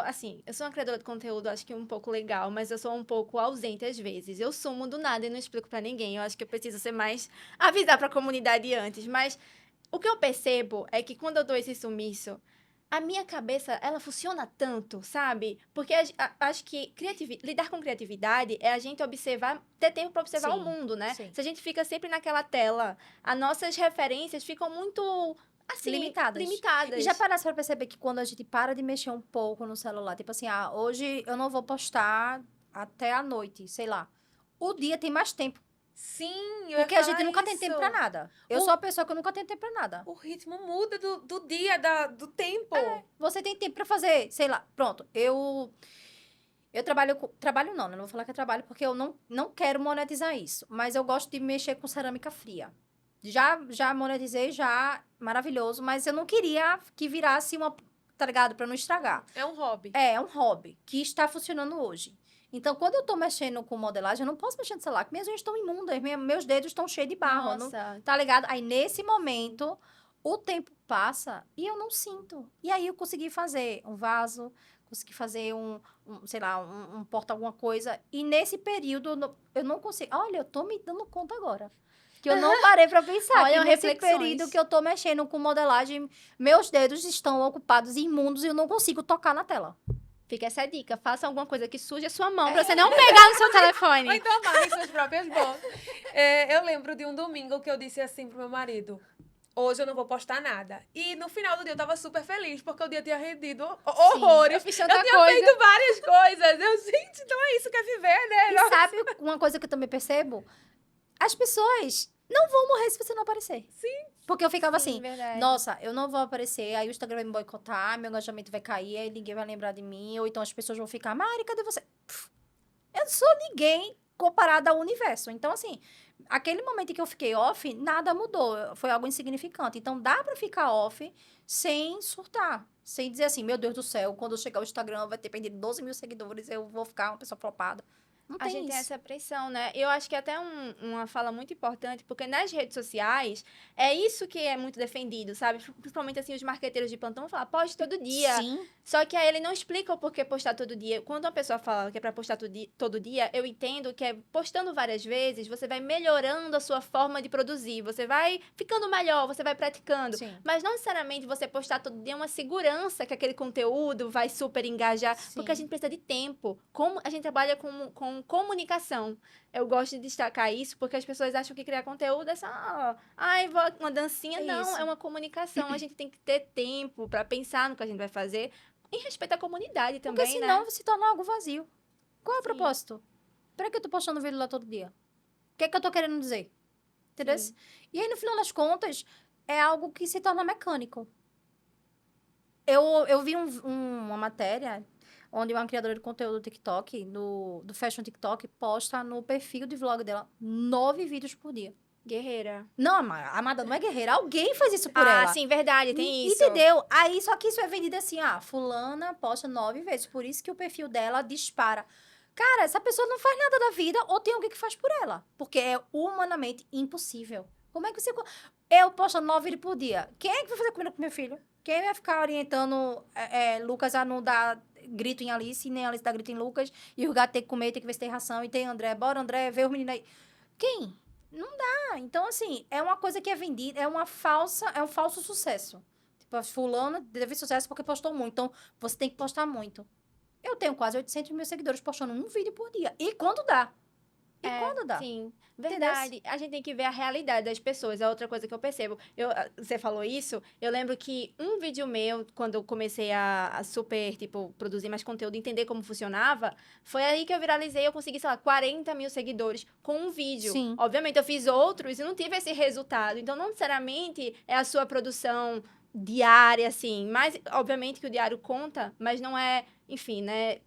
uma criadora de conteúdo, acho que um pouco legal, mas eu sou um pouco ausente às vezes. Eu sumo do nada e não explico pra ninguém. Eu acho que eu preciso ser mais, avisar pra comunidade antes. Mas o que eu percebo é que quando eu dou esse sumiço, a minha cabeça, ela funciona tanto, sabe? Porque acho que lidar com criatividade é a gente observar, ter tempo pra observar o Sim, mundo, né? sim. Se a gente fica sempre naquela tela, as nossas referências ficam muito, assim, Limitadas. limitadas. E já parasse pra perceber que quando a gente para de mexer um pouco no celular, tipo assim, hoje eu não vou postar até a noite, sei lá. O dia tem mais tempo. Sim, eu ia Porque a gente falar nunca tem isso. tempo pra nada. Eu sou a pessoa que eu nunca tenho tempo pra nada. O ritmo muda do dia, do tempo. Você tem tempo pra fazer, sei lá, pronto, eu trabalho não, né? Não vou falar que é trabalho porque eu não quero monetizar isso, mas eu gosto de mexer com cerâmica fria. Já monetizei, já, maravilhoso, mas eu não queria que virasse uma, tá ligado? Pra não estragar. É um hobby. É um hobby que está funcionando hoje. Então, quando eu tô mexendo com modelagem, eu não posso mexer no celular, porque minhas unhas estão imundas, meus dedos estão cheios de barro, não, Nossa, tá ligado? Aí, nesse momento, o tempo passa e eu não sinto. E aí, eu consegui fazer um vaso, consegui fazer sei lá, um porta alguma coisa. E nesse período, eu não consigo. Olha, eu tô me dando conta agora. Que eu não parei pra pensar. Olha, Que nesse reflexões. período que eu tô mexendo com modelagem, meus dedos estão ocupados e imundos e eu não consigo tocar na tela. fica essa dica. Faça alguma coisa que suje a sua mão pra você não pegar no seu Ou telefone. então amarre suas próprias mãos. Eu lembro de um domingo que eu disse assim pro meu marido: hoje eu não vou postar nada. E no final do dia eu tava super feliz, porque o dia tinha rendido horrores. Eu fiz tanta Eu tinha coisa. feito várias coisas. gente, então é isso que é viver, né? E sabe uma coisa que eu também percebo? As pessoas não vão morrer se você não aparecer. Sim. Porque eu ficava Sim, assim, verdade. nossa, eu não vou aparecer, aí o Instagram vai me boicotar, meu engajamento vai cair, aí ninguém vai lembrar de mim, ou então as pessoas vão ficar, Mari, cadê você? Eu não sou ninguém comparada ao universo. Então, assim, aquele momento em que eu fiquei off, nada mudou, foi algo insignificante. Então, dá pra ficar off sem surtar, sem dizer assim, meu Deus do céu, quando eu chegar ao Instagram vai ter perdido 12 mil seguidores, eu vou ficar uma pessoa flopada. Não A tem gente isso. tem essa pressão, né? Eu acho que até uma fala muito importante, porque nas redes sociais, é isso que é muito defendido, sabe? Principalmente, assim, os marqueteiros de plantão vão falar, poste todo dia. Sim, Só que aí ele não explica o porquê postar todo dia. Quando uma pessoa fala que é pra postar todo dia, eu entendo que é postando várias vezes, você vai melhorando a sua forma de produzir, você vai ficando melhor, você vai praticando. sim. Mas não necessariamente você postar todo dia é uma segurança que aquele conteúdo vai super engajar, porque a Sim. gente precisa de tempo. Como a gente trabalha com comunicação. Eu gosto de destacar isso, porque as pessoas acham que criar conteúdo é só, uma dancinha. É Não, isso. é uma comunicação. A gente tem que ter tempo pra pensar no que a gente vai fazer. E respeito à comunidade também, Porque senão né? se torna algo vazio. Qual é o Sim. propósito? Pra que eu tô postando vídeo lá todo dia? O que é que eu tô querendo dizer? Entendeu? Sim. E aí, no final das contas, é algo que se torna mecânico. Eu vi uma matéria onde uma criadora de conteúdo do TikTok, do Fashion TikTok, posta no perfil de vlog dela 9 vídeos por dia. Guerreira. Não, a Amada não é guerreira. Alguém faz isso por ela. Sim, verdade, tem isso. Entendeu? Aí, só que isso é vendido assim, fulana posta 9 vezes, por isso que o perfil dela dispara. Cara, essa pessoa não faz nada da vida, ou tem alguém que faz por ela. Porque é humanamente impossível. Como é que você... Eu posto 9 vídeos por dia. Quem é que vai fazer comida com meu filho? Quem vai ficar orientando Lucas a não dar grito em Alice, nem Alice dá grito em Lucas, e o gato tem que comer, tem que ver se tem ração, e tem André. Bora, André, vê os meninos aí. Quem? Não dá. Então, assim, é uma coisa que é vendida, é um falso sucesso. Tipo, a fulana teve sucesso porque postou muito. Então, você tem que postar muito. Eu tenho quase 800 mil seguidores postando um vídeo por dia. E quando dá? Quando dá? Sim, verdade. A gente tem que ver a realidade das pessoas. É outra coisa que eu percebo. Você falou isso, eu lembro que um vídeo meu, quando eu comecei a super, tipo, produzir mais conteúdo, entender como funcionava, foi aí que eu viralizei, eu consegui, sei lá, 40 mil seguidores com um vídeo. Sim. Obviamente, eu fiz outros e não tive esse resultado. Então, não necessariamente é a sua produção diária, assim. Mas, obviamente, que o diário conta, mas não é, enfim, né?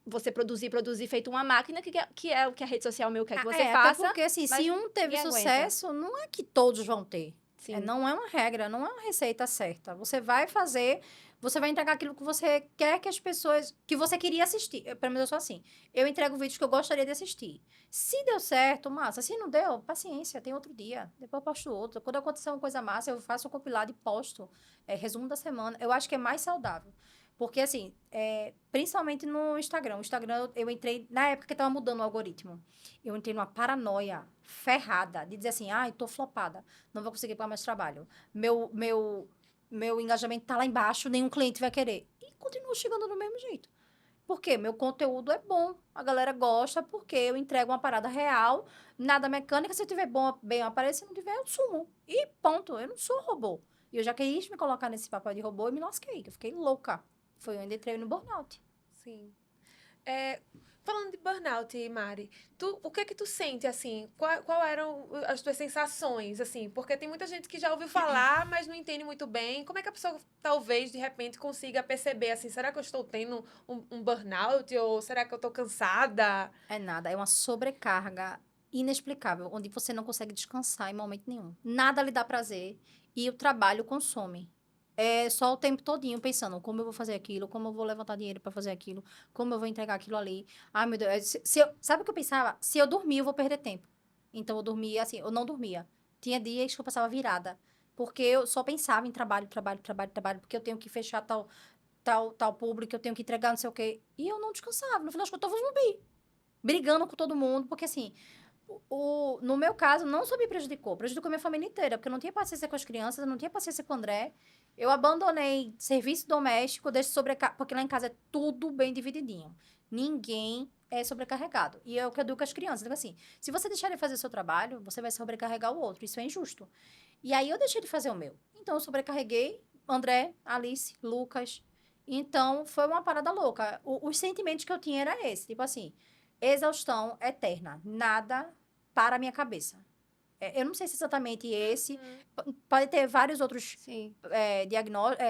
você produzir feito uma máquina, que é o que a rede social meu quer que você até faça. porque, assim, mas se um teve ninguém aguenta. sucesso, não é que todos vão ter. Sim. Não é uma regra, não é uma receita certa. Você vai fazer, você vai entregar aquilo que você quer que as pessoas... Que você queria assistir. Pelo menos eu sou assim. Eu entrego vídeos que eu gostaria de assistir. Se deu certo, massa. Se não deu, paciência, tem outro dia. Depois eu posto outro. Quando acontecer uma coisa massa, eu faço um compilado e posto. Resumo da semana. Eu acho que é mais saudável. Porque, assim, principalmente no Instagram. O Instagram, eu entrei... Na época que tava mudando o algoritmo. Eu entrei numa paranoia ferrada. De dizer assim, ai, tô flopada. Não vou conseguir pagar mais trabalho. Meu engajamento tá lá embaixo, nenhum cliente vai querer. E continua chegando do mesmo jeito. Por quê? Meu conteúdo é bom. A galera gosta porque eu entrego uma parada real, nada mecânica. Se eu tiver bem aparecer, se não tiver, eu sumo. E ponto. Eu não sou robô. E eu já quis me colocar nesse papel de robô e me lasquei. Eu fiquei louca. Foi onde entrei no burnout. Sim. Falando de burnout, Mari, o que tu sente, assim? Qual eram as tuas sensações, assim? Porque tem muita gente que já ouviu falar, mas não entende muito bem. Como é que a pessoa, talvez, de repente, consiga perceber, assim, será que eu estou tendo um burnout? Ou será que eu estou cansada? É nada. É uma sobrecarga inexplicável, onde você não consegue descansar em momento nenhum. Nada lhe dá prazer e o trabalho consome. É só o tempo todinho pensando como eu vou fazer aquilo, como eu vou levantar dinheiro para fazer aquilo, como eu vou entregar aquilo ali. Ai, meu Deus. Sabe o que eu pensava? Se eu dormir, eu vou perder tempo. Então, eu dormia assim, eu não dormia. Tinha dias que eu passava virada, porque eu só pensava em trabalho, porque eu tenho que fechar tal público, eu tenho que entregar não sei o quê. E eu não descansava. No final das contas, eu vou zumbi. Brigando com todo mundo, porque assim, no meu caso, não só me prejudicou minha família inteira, porque eu não tinha paciência com as crianças, eu não tinha paciência com o André. Eu abandonei serviço doméstico, porque lá em casa é tudo bem divididinho. Ninguém é sobrecarregado. E é o que eu digo com as crianças. Então, assim, se você deixar de fazer o seu trabalho, você vai sobrecarregar o outro. Isso é injusto. E aí, eu deixei de fazer o meu. Então, eu sobrecarreguei André, Alice, Lucas. Então, foi uma parada louca. Os sentimentos que eu tinha era esse. Tipo assim, exaustão eterna. Nada para a minha cabeça. Eu não sei se exatamente esse. Pode ter vários outros Sim. diagnósticos.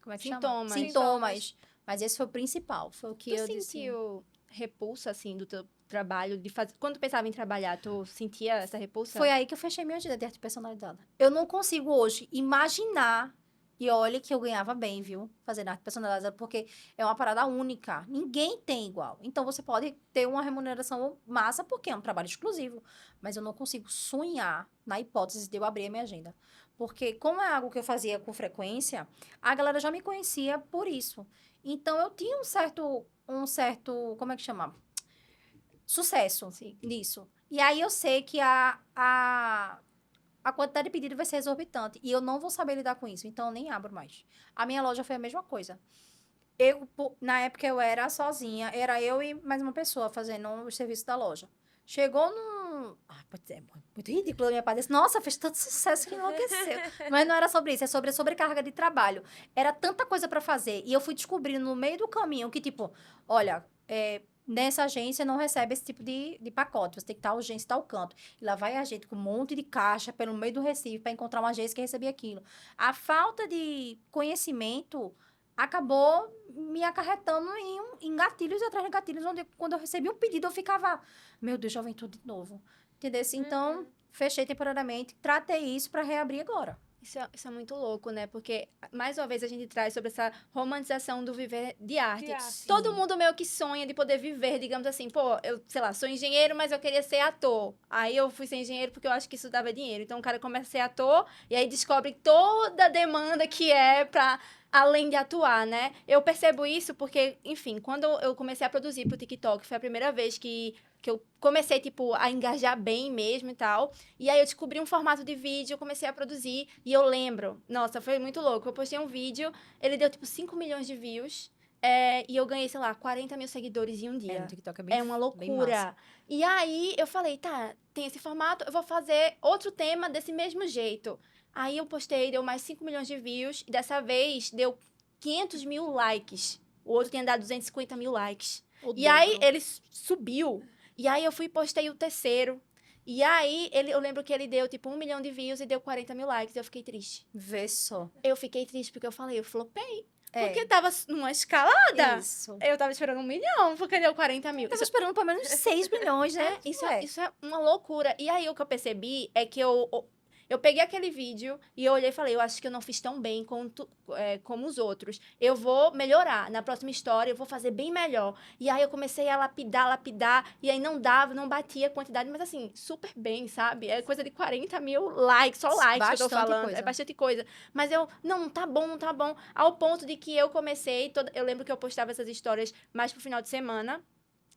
Como é que Sintomas. chama? Sintomas. Mas esse foi o principal. Foi o que Tu eu disse. sentiu repulsa, assim, do teu trabalho, de fazer... Quando tu pensava em trabalhar, tu sentia essa repulsa? Foi aí que eu fechei minha agenda de arte personalizada. Eu não consigo hoje imaginar. E olha que eu ganhava bem, viu? Fazendo arte personalizada, porque é uma parada única. Ninguém tem igual. Então, você pode ter uma remuneração massa, porque é um trabalho exclusivo. Mas eu não consigo sonhar na hipótese de eu abrir a minha agenda. Porque, como é algo que eu fazia com frequência, a galera já me conhecia por isso. Então, eu tinha um certo, como é que chama? Sucesso nisso. E aí, eu sei que a quantidade de pedido vai ser exorbitante. E eu não vou saber lidar com isso. Então, eu nem abro mais. A minha loja foi a mesma coisa. Na época, eu era sozinha. Era eu e mais uma pessoa fazendo os serviços da loja. Chegou num... é muito ridículo a minha parte. Nossa, fez tanto sucesso que enlouqueceu. Mas não era sobre isso. É sobre a sobrecarga de trabalho. Era tanta coisa para fazer. E eu fui descobrindo no meio do caminho que, tipo... Olha, nessa agência não recebe esse tipo de pacote. Você tem que estar urgência, tal canto. E lá vai a gente com um monte de caixa pelo meio do Recife para encontrar uma agência que recebia aquilo. A falta de conhecimento acabou me acarretando em gatilhos atrás de gatilhos, onde quando eu recebi um pedido, eu ficava, meu Deus, já vem tudo de novo. Entendeu? Então, fechei temporariamente, tratei isso para reabrir agora. Isso é muito louco, né? Porque, mais uma vez, a gente traz sobre essa romantização do viver de arte. Todo mundo meio que sonha de poder viver, digamos assim. Pô, eu, sei lá, sou engenheiro, mas eu queria ser ator. Aí eu fui ser engenheiro porque eu acho que isso dava dinheiro. Então, o cara começa a ser ator e aí descobre toda a demanda que é pra... além de atuar, né? Eu percebo isso porque, enfim, quando eu comecei a produzir pro TikTok, foi a primeira vez que eu comecei, tipo, a engajar bem mesmo e tal. E aí eu descobri um formato de vídeo, eu comecei a produzir. E eu lembro, nossa, foi muito louco. Eu postei um vídeo, ele deu, tipo, 5 milhões de views. E eu ganhei, sei lá, 40 mil seguidores em um dia. No TikTok é bem uma bem loucura. massa. E aí eu falei, tá, tem esse formato, eu vou fazer outro tema desse mesmo jeito. Aí eu postei, deu mais 5 milhões de views. E dessa vez deu 500 mil likes. O outro tinha dado 250 mil likes. E aí ele subiu. E aí eu fui e postei o terceiro. E aí eu lembro que ele deu tipo 1 milhão de views e deu 40 mil likes. E eu fiquei triste. Vê só. Eu fiquei triste porque eu falei, eu flopei. Porque tava numa escalada. Isso. Eu tava esperando 1 milhão, porque deu 40 mil. Tava esperando pelo menos 6 milhões, né? Isso é uma loucura. E aí, o que eu percebi é que eu peguei aquele vídeo e eu olhei e falei, eu acho que eu não fiz tão bem como os outros. Eu vou melhorar. Na próxima história, eu vou fazer bem melhor. E aí, eu comecei a lapidar. E aí, não dava, não batia a quantidade. Mas assim, super bem, sabe? É coisa de 40 mil likes, só likes que eu tô Bastante falando. coisa. É bastante coisa. Mas não tá bom. Ao ponto de que eu comecei, eu lembro que eu postava essas histórias mais pro final de semana.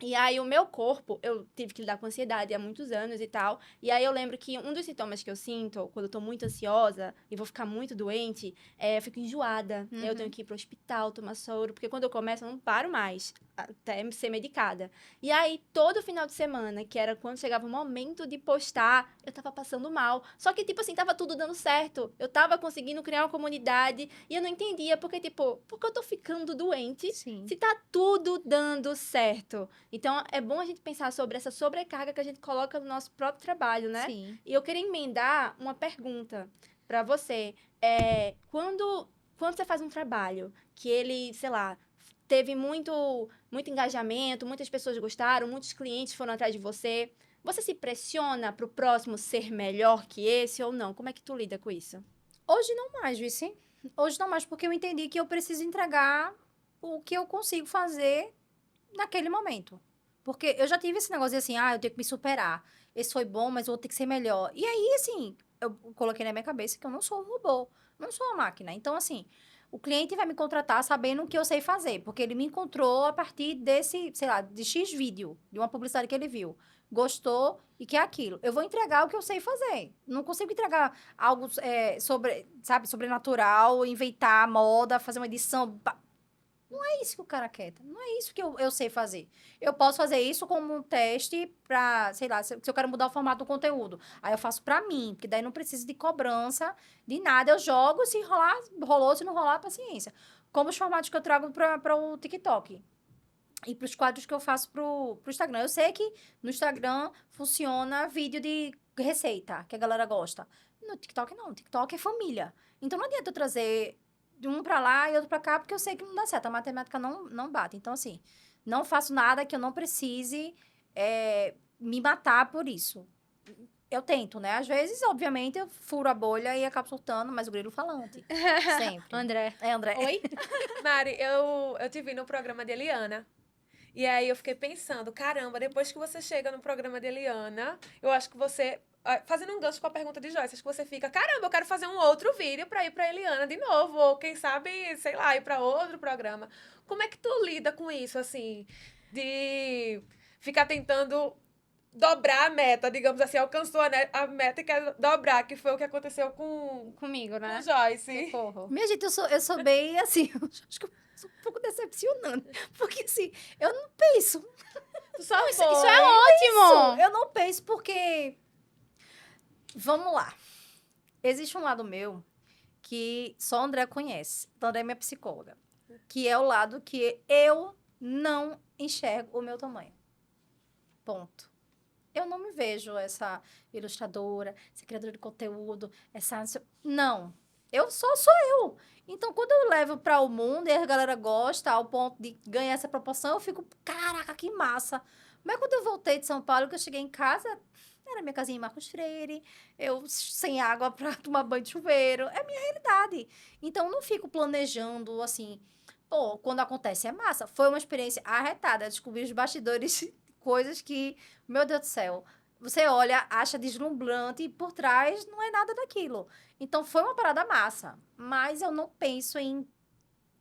E aí, o meu corpo, eu tive que lidar com ansiedade há muitos anos e tal. E aí, eu lembro que um dos sintomas que eu sinto, quando eu tô muito ansiosa e vou ficar muito doente, eu fico enjoada. Eu tenho que ir pro hospital, tomar soro, porque quando eu começo, eu não paro mais, até ser medicada. E aí, todo final de semana, que era quando chegava o momento de postar, eu tava passando mal. Só que, tipo assim, tava tudo dando certo. Eu tava conseguindo criar uma comunidade e eu não entendia, porque, tipo, por que eu tô ficando doente Sim. se tá tudo dando certo? Então, é bom a gente pensar sobre essa sobrecarga que a gente coloca no nosso próprio trabalho, né? Sim. E eu queria emendar uma pergunta para você. Quando você faz um trabalho que ele, sei lá, teve muito engajamento, muitas pessoas gostaram, muitos clientes foram atrás de você, você se pressiona para o próximo ser melhor que esse ou não? Como é que tu lida com isso? Hoje não mais, Vici. Hoje não mais, porque eu entendi que eu preciso entregar o que eu consigo fazer naquele momento. Porque eu já tive esse negócio de assim, eu tenho que me superar. Esse foi bom, mas eu vou ter que ser melhor. E aí, assim, eu coloquei na minha cabeça que eu não sou um robô, não sou uma máquina. Então, assim, o cliente vai me contratar sabendo o que eu sei fazer, porque ele me encontrou a partir desse, sei lá, de X vídeo, de uma publicidade que ele viu. Gostou e quer aquilo. Eu vou entregar o que eu sei fazer. Não consigo entregar algo sobrenatural, inventar moda, fazer uma edição. É isso que o cara quer. Não é isso que eu sei fazer. Eu posso fazer isso como um teste pra, sei lá, se eu quero mudar o formato do conteúdo. Aí eu faço pra mim, porque daí não precisa de cobrança, de nada. Eu jogo, se rolar, rolou, se não rolar, paciência. Como os formatos que eu trago pra o TikTok. E pros quadros que eu faço pro Instagram. Eu sei que no Instagram funciona vídeo de receita, que a galera gosta. No TikTok, não. No TikTok é família. Então, não adianta eu trazer de um pra lá e outro pra cá, porque eu sei que não dá certo. A matemática não bate. Então, assim, não faço nada que eu não precise me matar por isso. Eu tento, né? Às vezes, obviamente, eu furo a bolha e acabo surtando, mas o grilo falante. Sempre. André. André. Oi? Mari, eu te vi no programa de Eliana. E aí eu fiquei pensando, caramba, depois que você chega no programa de Eliana, eu acho que você, fazendo um gancho com a pergunta de Joyce, acho que você fica, caramba, eu quero fazer um outro vídeo pra ir pra Eliana de novo, ou quem sabe, sei lá, ir pra outro programa. Como é que tu lida com isso, assim, de ficar tentando dobrar a meta, digamos assim, alcançou a meta e quer dobrar, que foi o que aconteceu Comigo, né? com Joyce. Socorro. Minha gente, eu sou bem assim, eu acho que eu sou um pouco decepcionante. Porque assim, eu não penso. Tu só foi. Isso é ótimo! Eu não penso porque. Vamos lá. Existe um lado meu que só a André conhece. A André é minha psicóloga. Que é o lado que eu não enxergo o meu tamanho. Ponto. Eu não me vejo essa ilustradora, essa criadora de conteúdo, essa... Não. Eu sou eu. Então, quando eu levo para o mundo e a galera gosta ao ponto de ganhar essa proporção, eu fico, caraca, que massa. Mas quando eu voltei de São Paulo, que eu cheguei em casa, era minha casinha em Marcos Freire, eu sem água para tomar banho de chuveiro. É a minha realidade. Então, eu não fico planejando, assim... Pô, quando acontece é massa. Foi uma experiência arretada. Descobrir os bastidores, coisas que, meu Deus do céu, você olha, acha deslumbrante e por trás não é nada daquilo. Então, foi uma parada massa. Mas eu não penso em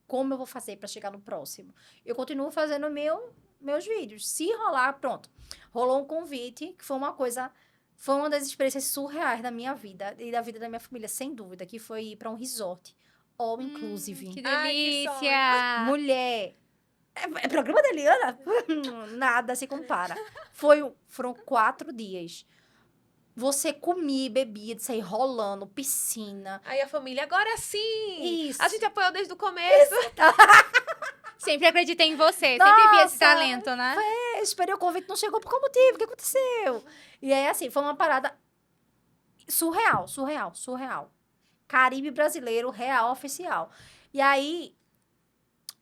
como eu vou fazer para chegar no próximo. Eu continuo fazendo meus vídeos. Se rolar, pronto. Rolou um convite, que foi uma das experiências surreais da minha vida e da vida da minha família, sem dúvida, que foi ir para um resort all inclusive. Que Ai, que delícia! Mulher, é programa da Eliana? Nada se compara. Foram 4 dias. Você comia e bebia, de sair rolando, piscina. Aí a família, agora sim! Isso. A gente apoiou desde o começo. Sempre acreditei em você. Sempre vi esse Nossa! talento, né? Esperei o convite, não chegou por qual motivo? O que aconteceu? E aí, assim, foi uma parada surreal. Caribe brasileiro, real, oficial. E aí,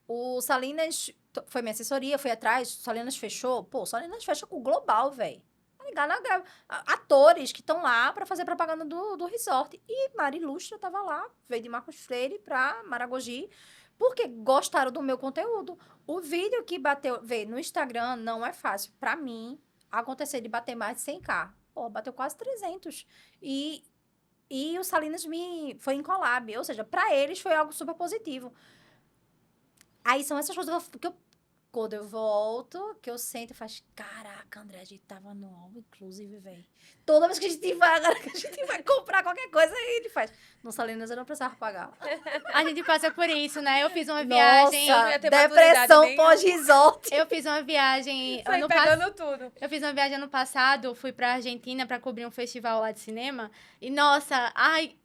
O Salinas foi minha assessoria, fui atrás, o Salinas fechou. Pô, o Salinas fecha com o Global, velho. Atores que estão lá pra fazer propaganda do resort. E Mari Lustra tava lá, veio de Marcos Freire pra Maragogi, porque gostaram do meu conteúdo. O vídeo que bateu, vê, no Instagram não é fácil. Pra mim, acontecer de bater mais de 100k. Pô, bateu quase 300. E o Salinas foi em collab, ou seja, pra eles foi algo super positivo. Aí são essas coisas quando eu volto, que eu sento e faço, caraca, André, a gente tava no All Inclusive, velho. Toda vez que a gente vai, agora que a gente vai comprar qualquer coisa, aí ele faz. No Salinas eu não precisava pagar. A gente passa por isso, né? Eu fiz uma viagem... eu não ia ter depressão maturidade nenhuma. pós-resort. Eu fiz uma viagem... Foi ano pegando tudo. Eu fiz uma viagem ano passado, fui pra Argentina pra cobrir um festival lá de cinema. E, nossa, ai,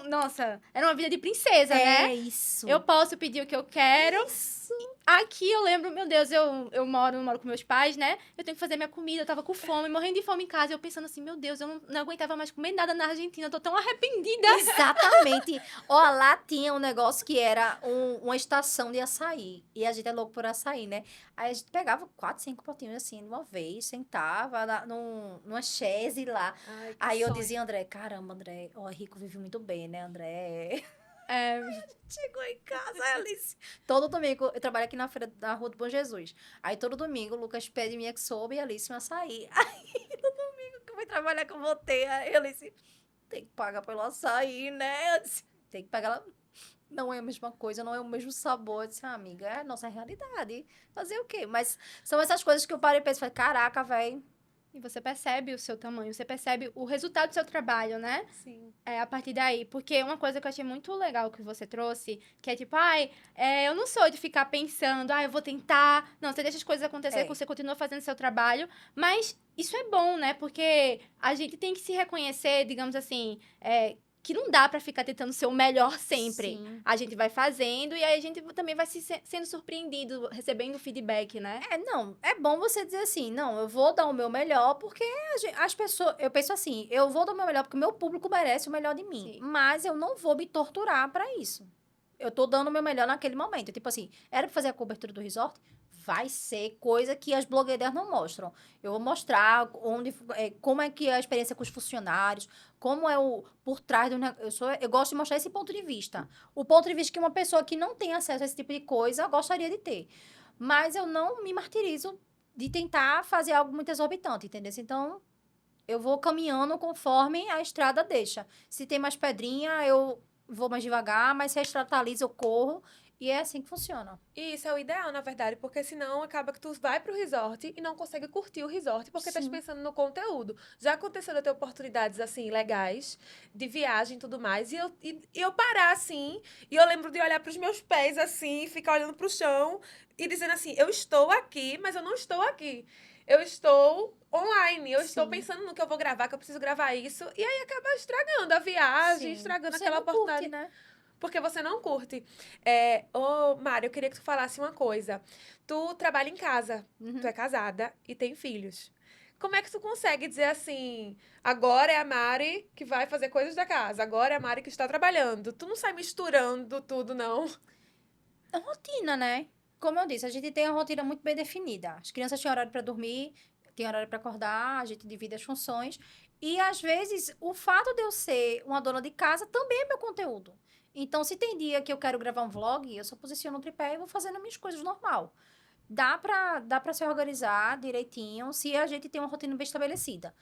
nossa, era uma vida de princesa, né? É isso. Eu posso pedir o que eu quero. Isso. Aqui eu lembro, meu Deus, eu moro com meus pais, né? Eu tenho que fazer minha comida, eu tava com fome, morrendo de fome em casa. Eu pensando assim, meu Deus, eu não aguentava mais comer nada na Argentina, eu tô tão arrependida. Exatamente. Ó, lá tinha um negócio que era uma estação de açaí. E a gente é louco por açaí, né? Aí a gente pegava 4, 5 potinhos assim, de uma vez, sentava numa chaise lá. Ai, que Aí eu sonho. dizia, André, caramba, André, ó, Rico vive muito bem, né, André? É, Chegou em casa, aí Alice. Todo domingo, eu trabalho aqui na feira da Rua do Bom Jesus. Aí todo domingo, o Lucas pede minha sopa e a Alice um açaí. Aí no domingo que eu fui trabalhar com você, aí a Alice, tem que pagar pelo açaí, né? Eu disse, tem que pagar lá. Não é a mesma coisa, não é o mesmo sabor. Eu disse, amiga, é a nossa realidade. Fazer o quê? Mas são essas coisas que eu paro e penso, falei, caraca, velho. e você percebe o seu tamanho, você percebe o resultado do seu trabalho, né? Sim. É, a partir daí. Porque uma coisa que eu achei muito legal que você trouxe, que é tipo, eu não sou de ficar pensando, eu vou tentar. Não, você deixa as coisas acontecer, você continua fazendo seu trabalho. Mas isso é bom, né? Porque a gente tem que se reconhecer, digamos assim, que não dá pra ficar tentando ser o melhor sempre. Sim. A gente vai fazendo e aí a gente também vai sendo surpreendido, recebendo feedback, né? Não, é bom você dizer assim, não, eu vou dar o meu melhor, porque as pessoas, eu penso assim, eu vou dar o meu melhor porque o meu público merece o melhor de mim, Sim. mas eu não vou me torturar pra isso. Eu tô dando o meu melhor naquele momento. Tipo assim, era pra fazer a cobertura do resort? Vai ser coisa que as blogueiras não mostram. Eu vou mostrar como é que é a experiência com os funcionários, como é o por trás do negócio. Eu gosto de mostrar esse ponto de vista. O ponto de vista que uma pessoa que não tem acesso a esse tipo de coisa gostaria de ter. Mas eu não me martirizo de tentar fazer algo muito exorbitante, entendeu? Então, eu vou caminhando conforme a estrada deixa. Se tem mais pedrinha, eu vou mais devagar, mas se a estrada tá lisa, eu corro. E é assim que funciona. E isso é o ideal, na verdade, porque senão acaba que tu vai pro resort e não consegue curtir o resort porque tá Sim. pensando no conteúdo. Já aconteceu de eu ter oportunidades, assim, legais, de viagem e tudo mais, e eu parar, assim, e eu lembro de olhar pros meus pés, assim, ficar olhando pro chão e dizendo assim, eu estou aqui, mas eu não estou aqui. Eu estou online, eu estou Sim. pensando no que eu vou gravar, que eu preciso gravar isso, e aí acaba estragando a viagem, Sim. estragando Você aquela não curte, oportunidade. né? Porque você não curte. Mari, eu queria que tu falasse uma coisa. Tu trabalha em casa, Uhum. tu é casada e tem filhos. Como é que tu consegue dizer assim, agora é a Mari que vai fazer coisas da casa, agora é a Mari que está trabalhando. Tu não sai misturando tudo, não? É rotina, né? Como eu disse, a gente tem a rotina muito bem definida. As crianças têm horário para dormir, têm horário para acordar, a gente divide as funções. E, às vezes, o fato de eu ser uma dona de casa também é meu conteúdo. Então, se tem dia que eu quero gravar um vlog, eu só posiciono o tripé e vou fazendo minhas coisas normal. Dá pra se organizar direitinho se a gente tem uma rotina bem estabelecida.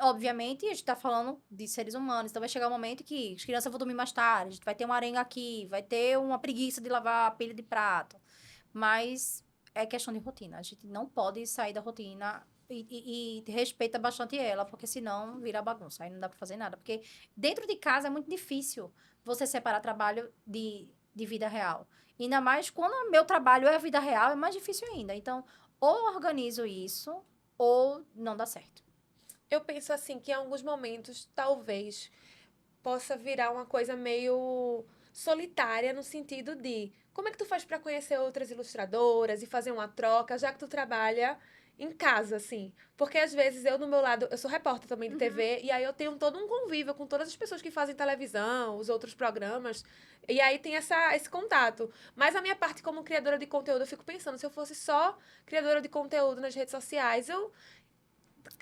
Obviamente, a gente tá falando de seres humanos, então vai chegar um momento que as crianças vão dormir mais tarde, a gente vai ter uma arenga aqui, vai ter uma preguiça de lavar a pilha de prato. Mas é questão de rotina. A gente não pode sair da rotina e respeita bastante ela, porque senão vira bagunça. Aí não dá pra fazer nada. Porque dentro de casa é muito difícil você separar trabalho de vida real. Ainda mais quando o meu trabalho é a vida real, é mais difícil ainda. Então, ou eu organizo isso, ou não dá certo. Eu penso assim que em alguns momentos, talvez, possa virar uma coisa meio solitária no sentido de como é que tu faz para conhecer outras ilustradoras e fazer uma troca, já que tu trabalha em casa, assim. Porque às vezes eu, no meu lado, eu sou repórter também de TV, e aí eu tenho todo um convívio com todas as pessoas que fazem televisão, os outros programas, e aí tem esse contato. Mas a minha parte como criadora de conteúdo, eu fico pensando, se eu fosse só criadora de conteúdo nas redes sociais,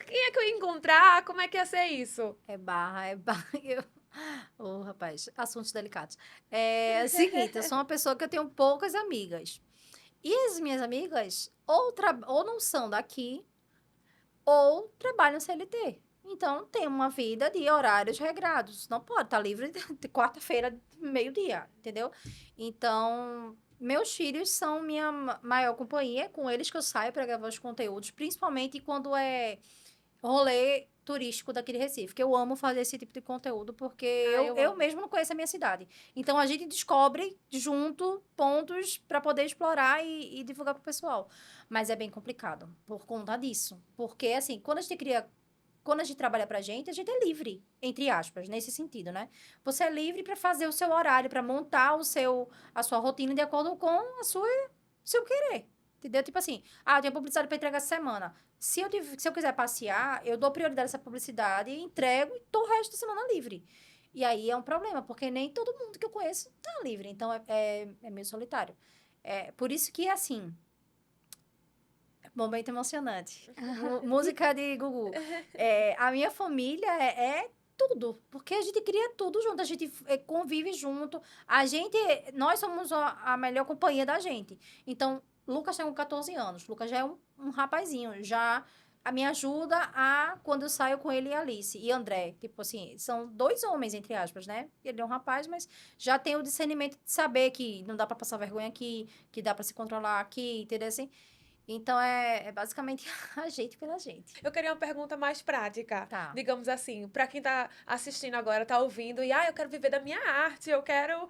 quem é que eu ia encontrar? Como é que ia ser isso? É barra, é barra. Ô, rapaz, assuntos delicados. É o seguinte, eu sou uma pessoa que eu tenho poucas amigas. E as minhas amigas ou não são daqui, ou trabalham CLT. Então, tem uma vida de horários regrados. Não pode estar livre de quarta-feira, meio-dia, entendeu? Então, meus filhos são minha maior companhia. É com eles que eu saio para gravar os conteúdos, principalmente quando é rolê turístico daqui de Recife, que eu amo fazer esse tipo de conteúdo, porque eu amo. mesmo não conheço a minha cidade. Então, a gente descobre junto pontos para poder explorar e divulgar pro pessoal. Mas é bem complicado por conta disso. Porque, assim, quando a gente trabalha pra gente, a gente é livre, entre aspas, nesse sentido, né? Você é livre para fazer o seu horário, para montar a sua rotina de acordo com seu querer. Entendeu? Tipo assim, eu tenho publicidade para entregar essa semana. Se eu quiser passear, eu dou prioridade a essa publicidade, entrego e tô o resto da semana livre. E aí é um problema, porque nem todo mundo que eu conheço tá livre. Então, é meio solitário. É, por isso que, assim, momento emocionante. Música de Gugu. A minha família é tudo, porque a gente cria tudo junto, a gente convive junto, nós somos a melhor companhia da gente. Então, Lucas tem 14 anos, Lucas já é um rapazinho, já me ajuda quando eu saio com ele e Alice, e André, tipo assim, são 2 homens, entre aspas, né? Ele é um rapaz, mas já tem o discernimento de saber que não dá pra passar vergonha aqui, que dá pra se controlar aqui, entendeu assim? Então, é basicamente a gente pela gente. Eu queria uma pergunta mais prática. Tá. Digamos assim, para quem tá assistindo agora, tá ouvindo, e eu quero viver da minha arte, eu quero,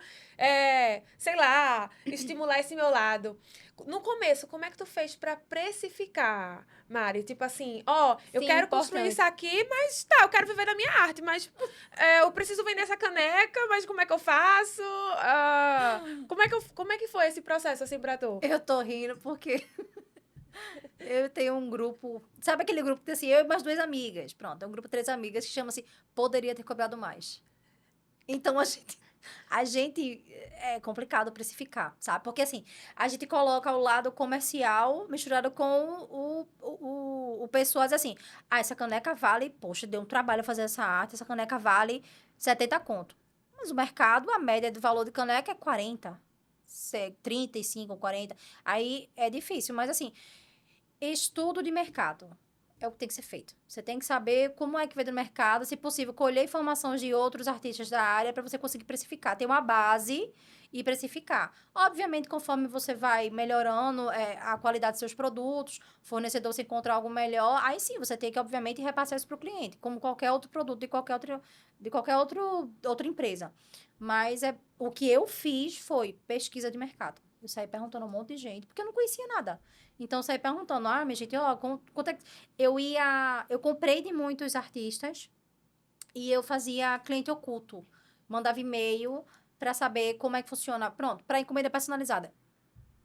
sei lá, estimular esse meu lado. No começo, como é que tu fez para precificar, Mari? Tipo assim, eu Sim, quero construir importante. isso aqui, mas eu quero viver da minha arte, mas eu preciso vender essa caneca, mas como é que eu faço? Como é que foi esse processo assim pra tu? Eu tô rindo porque eu tenho um grupo. Sabe aquele grupo que tem assim, eu e mais 2 amigas? Pronto, é um grupo de 3 amigas que chama-se Poderia Ter Cobrado Mais. Então a gente é complicado precificar, sabe? Porque assim, a gente coloca o lado comercial misturado com o pessoal diz assim, essa caneca vale, poxa, deu um trabalho fazer essa arte, essa caneca vale 70 conto. Mas o mercado, a média do valor de caneca é 40, 35, 40. Aí é difícil, mas assim, estudo de mercado é o que tem que ser feito. Você tem que saber como é que vende no mercado, se possível, colher informações de outros artistas da área para você conseguir precificar. Ter uma base e precificar. Obviamente, conforme você vai melhorando a qualidade dos seus produtos, fornecedor se encontrar algo melhor, aí sim, você tem que, obviamente, repassar isso para o cliente, como qualquer outro produto outra empresa. Mas o que eu fiz foi pesquisa de mercado. Eu saí perguntando a um monte de gente, porque eu não conhecia nada. Então, eu saí perguntando, minha gente, quanto é que... Eu comprei de muitos artistas e eu fazia cliente oculto. Mandava e-mail para saber como é que funciona. Pronto, para encomenda personalizada.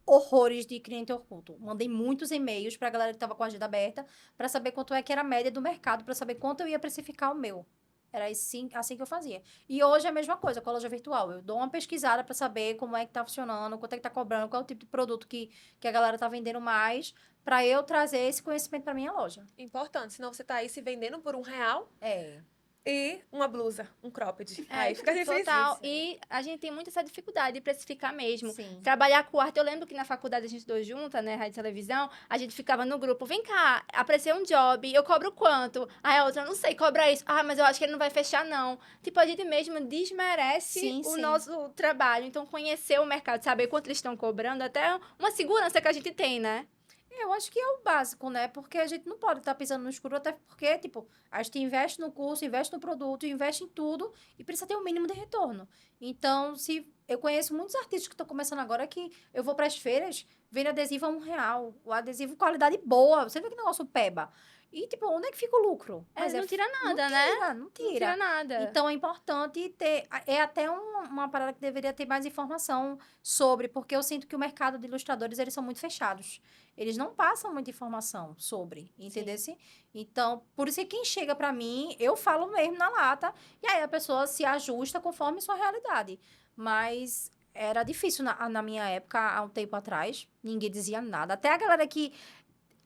Horrores de cliente oculto. Mandei muitos e-mails para a galera que estava com a agenda aberta para saber quanto é que era a média do mercado, para saber quanto eu ia precificar o meu. Era assim que eu fazia. E hoje é a mesma coisa com a loja virtual. Eu dou uma pesquisada para saber como é que tá funcionando, quanto é que tá cobrando, qual é o tipo de produto que a galera tá vendendo mais, para eu trazer esse conhecimento para minha loja. Importante, senão você tá aí se vendendo por R$1 É. e uma blusa, um cropped. Aí fica difícil. Total. E a gente tem muito essa dificuldade de precificar mesmo. Sim. Trabalhar com arte. Eu lembro que na faculdade a gente dois juntas, né, rádio e televisão, a gente ficava no grupo, vem cá, apareceu um job, eu cobro quanto? Aí a outra, não sei, cobra isso. Mas eu acho que ele não vai fechar, não. Tipo, a gente mesmo desmerece o nosso trabalho. Então, conhecer o mercado, saber quanto eles estão cobrando, até uma segurança que a gente tem, né? Eu acho que é o básico, né? Porque a gente não pode estar pisando no escuro, até porque, tipo, a gente investe no curso, investe no produto, investe em tudo e precisa ter um mínimo de retorno. Então, se eu conheço muitos artistas que estão começando agora que eu vou para as feiras, vendo adesivo a R$1. O adesivo qualidade boa, você vê que negócio peba. E, tipo, onde é que fica o lucro? Mas não tira nada, não né? tira, não Não tira. tira nada. Então, é importante ter... É até uma parada que deveria ter mais informação sobre, porque eu sinto que o mercado de ilustradores, eles são muito fechados. Eles não passam muita informação sobre, entendeu? Então, por isso que quem chega pra mim, eu falo mesmo na lata, e aí a pessoa se ajusta conforme sua realidade. Mas era difícil na minha época, há um tempo atrás, ninguém dizia nada. Até a galera que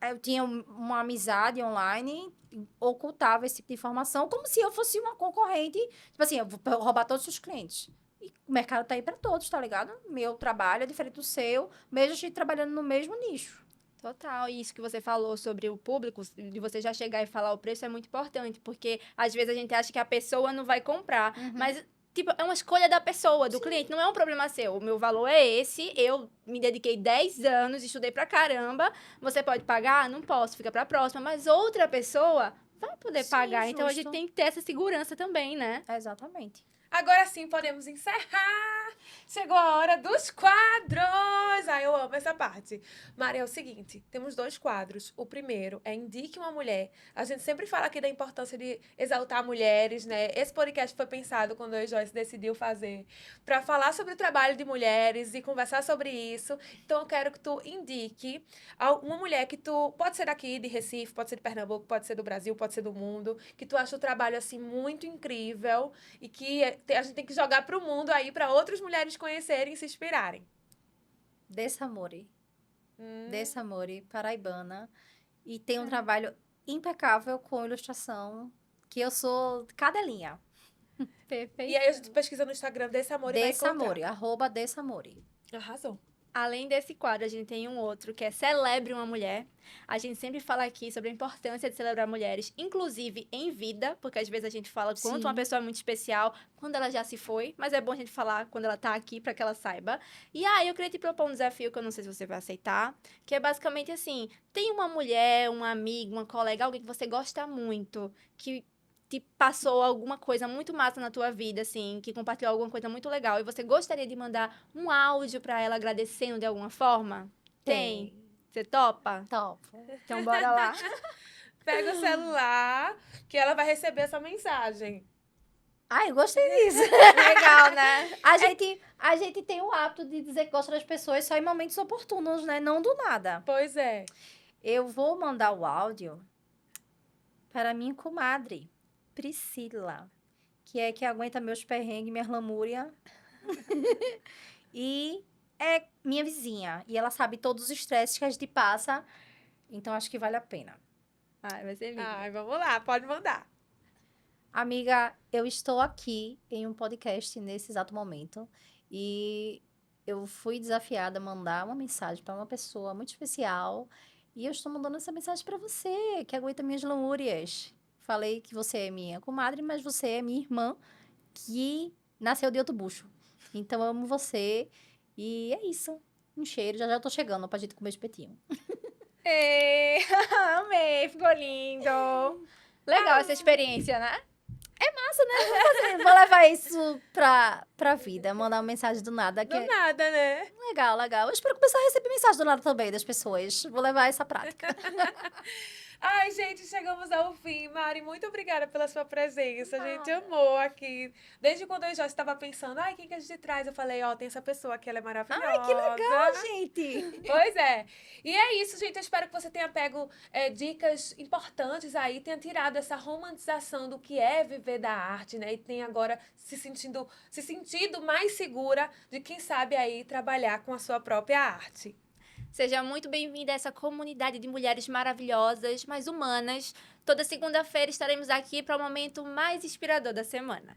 eu tinha uma amizade online, ocultava esse tipo de informação, como se eu fosse uma concorrente. Tipo assim, eu vou roubar todos os seus clientes. E o mercado tá aí pra todos, tá ligado? Meu trabalho é diferente do seu, mesmo a gente trabalhando no mesmo nicho. Total, e isso que você falou sobre o público, de você já chegar e falar o preço é muito importante, porque às vezes a gente acha que a pessoa não vai comprar, mas tipo, é uma escolha da pessoa, do cliente, não é um problema seu. O meu valor é esse, eu me dediquei 10 anos, estudei pra caramba, você pode pagar? Não posso, fica pra próxima, mas outra pessoa vai poder Sim, pagar, então a gente justo. tem que ter essa segurança também, né? Exatamente. Agora sim, podemos encerrar. Chegou a hora dos quadros. Ai, eu amo essa parte. Mari, é o seguinte, temos 2 quadros. O primeiro é Indique uma Mulher. A gente sempre fala aqui da importância de exaltar mulheres, né? Esse podcast foi pensado quando eu e Joyce decidiu fazer para falar sobre o trabalho de mulheres e conversar sobre isso. Então, eu quero que tu indique uma mulher que tu... Pode ser daqui, de Recife, pode ser de Pernambuco, pode ser do Brasil, pode ser do mundo, que tu acha o trabalho, assim, muito incrível e que a gente tem que jogar pro mundo aí, para outras mulheres conhecerem e se inspirarem. Dessamore. Dessamore, paraibana. E tem um trabalho impecável com ilustração, que eu sou cadelinha. Perfeito. E aí a gente pesquisa no Instagram desse amor e vai Dessamore, encontrar. @Dessamore. Arrasou. Além desse quadro, a gente tem um outro que é Celebre uma Mulher. A gente sempre fala aqui sobre a importância de celebrar mulheres, inclusive em vida, porque às vezes a gente fala quanto Sim. uma pessoa é muito especial quando ela já se foi, mas é bom a gente falar quando ela tá aqui para que ela saiba. E aí eu queria te propor um desafio que eu não sei se você vai aceitar, que é basicamente assim, tem uma mulher, uma amiga, uma colega, alguém que você gosta muito, que te passou alguma coisa muito massa na tua vida, assim, que compartilhou alguma coisa muito legal, e você gostaria de mandar um áudio pra ela agradecendo de alguma forma? Tem? Você topa? Top. Então bora lá. Pega o celular, que ela vai receber essa mensagem. Ai, eu gostei disso. Legal, né? A gente tem o hábito de dizer que gosta das pessoas só em momentos oportunos, né? Não do nada. Pois é. Eu vou mandar o áudio para minha comadre, Priscila, que aguenta meus perrengues, minhas lamúrias. E é minha vizinha. E ela sabe todos os estresses que a gente passa. Então, acho que vale a pena. Ai, vai ser lindo. Ai, vamos lá, pode mandar. Amiga, eu estou aqui em um podcast nesse exato momento. E eu fui desafiada a mandar uma mensagem para uma pessoa muito especial. E eu estou mandando essa mensagem para você, que aguenta minhas lamúrias. Falei que você é minha comadre, mas você é minha irmã, que nasceu de outro bucho. Então, eu amo você. E é isso. Um cheiro. Já já eu tô chegando pra gente comer espetinho. Ei, amei, ficou lindo. Legal essa experiência, né? Vou levar isso pra vida. Mandar uma mensagem do nada. Que Do nada, né? é legal, legal. Eu espero começar a receber mensagem do nada também das pessoas. Vou levar essa prática. Ai, gente, chegamos ao fim. Mari, muito obrigada pela sua presença. A gente Nada. amou aqui. Desde quando eu já estava pensando, ai, quem que a gente traz? Eu falei, ó, tem essa pessoa aqui, ela é maravilhosa. Ai, que legal, gente. Pois é. E é isso, gente. Eu espero que você tenha pego dicas importantes aí, tenha tirado essa romantização do que é viver da arte, né? E tenha agora se sentido mais segura de quem sabe aí trabalhar com a sua própria arte. Seja muito bem-vinda a essa comunidade de mulheres maravilhosas, mas humanas. Toda segunda-feira estaremos aqui para o momento mais inspirador da semana.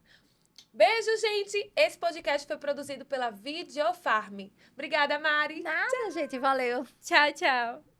Beijo, gente! Esse podcast foi produzido pela Videofarm. Obrigada, Mari! Nada, gente. Valeu. Tchau, tchau.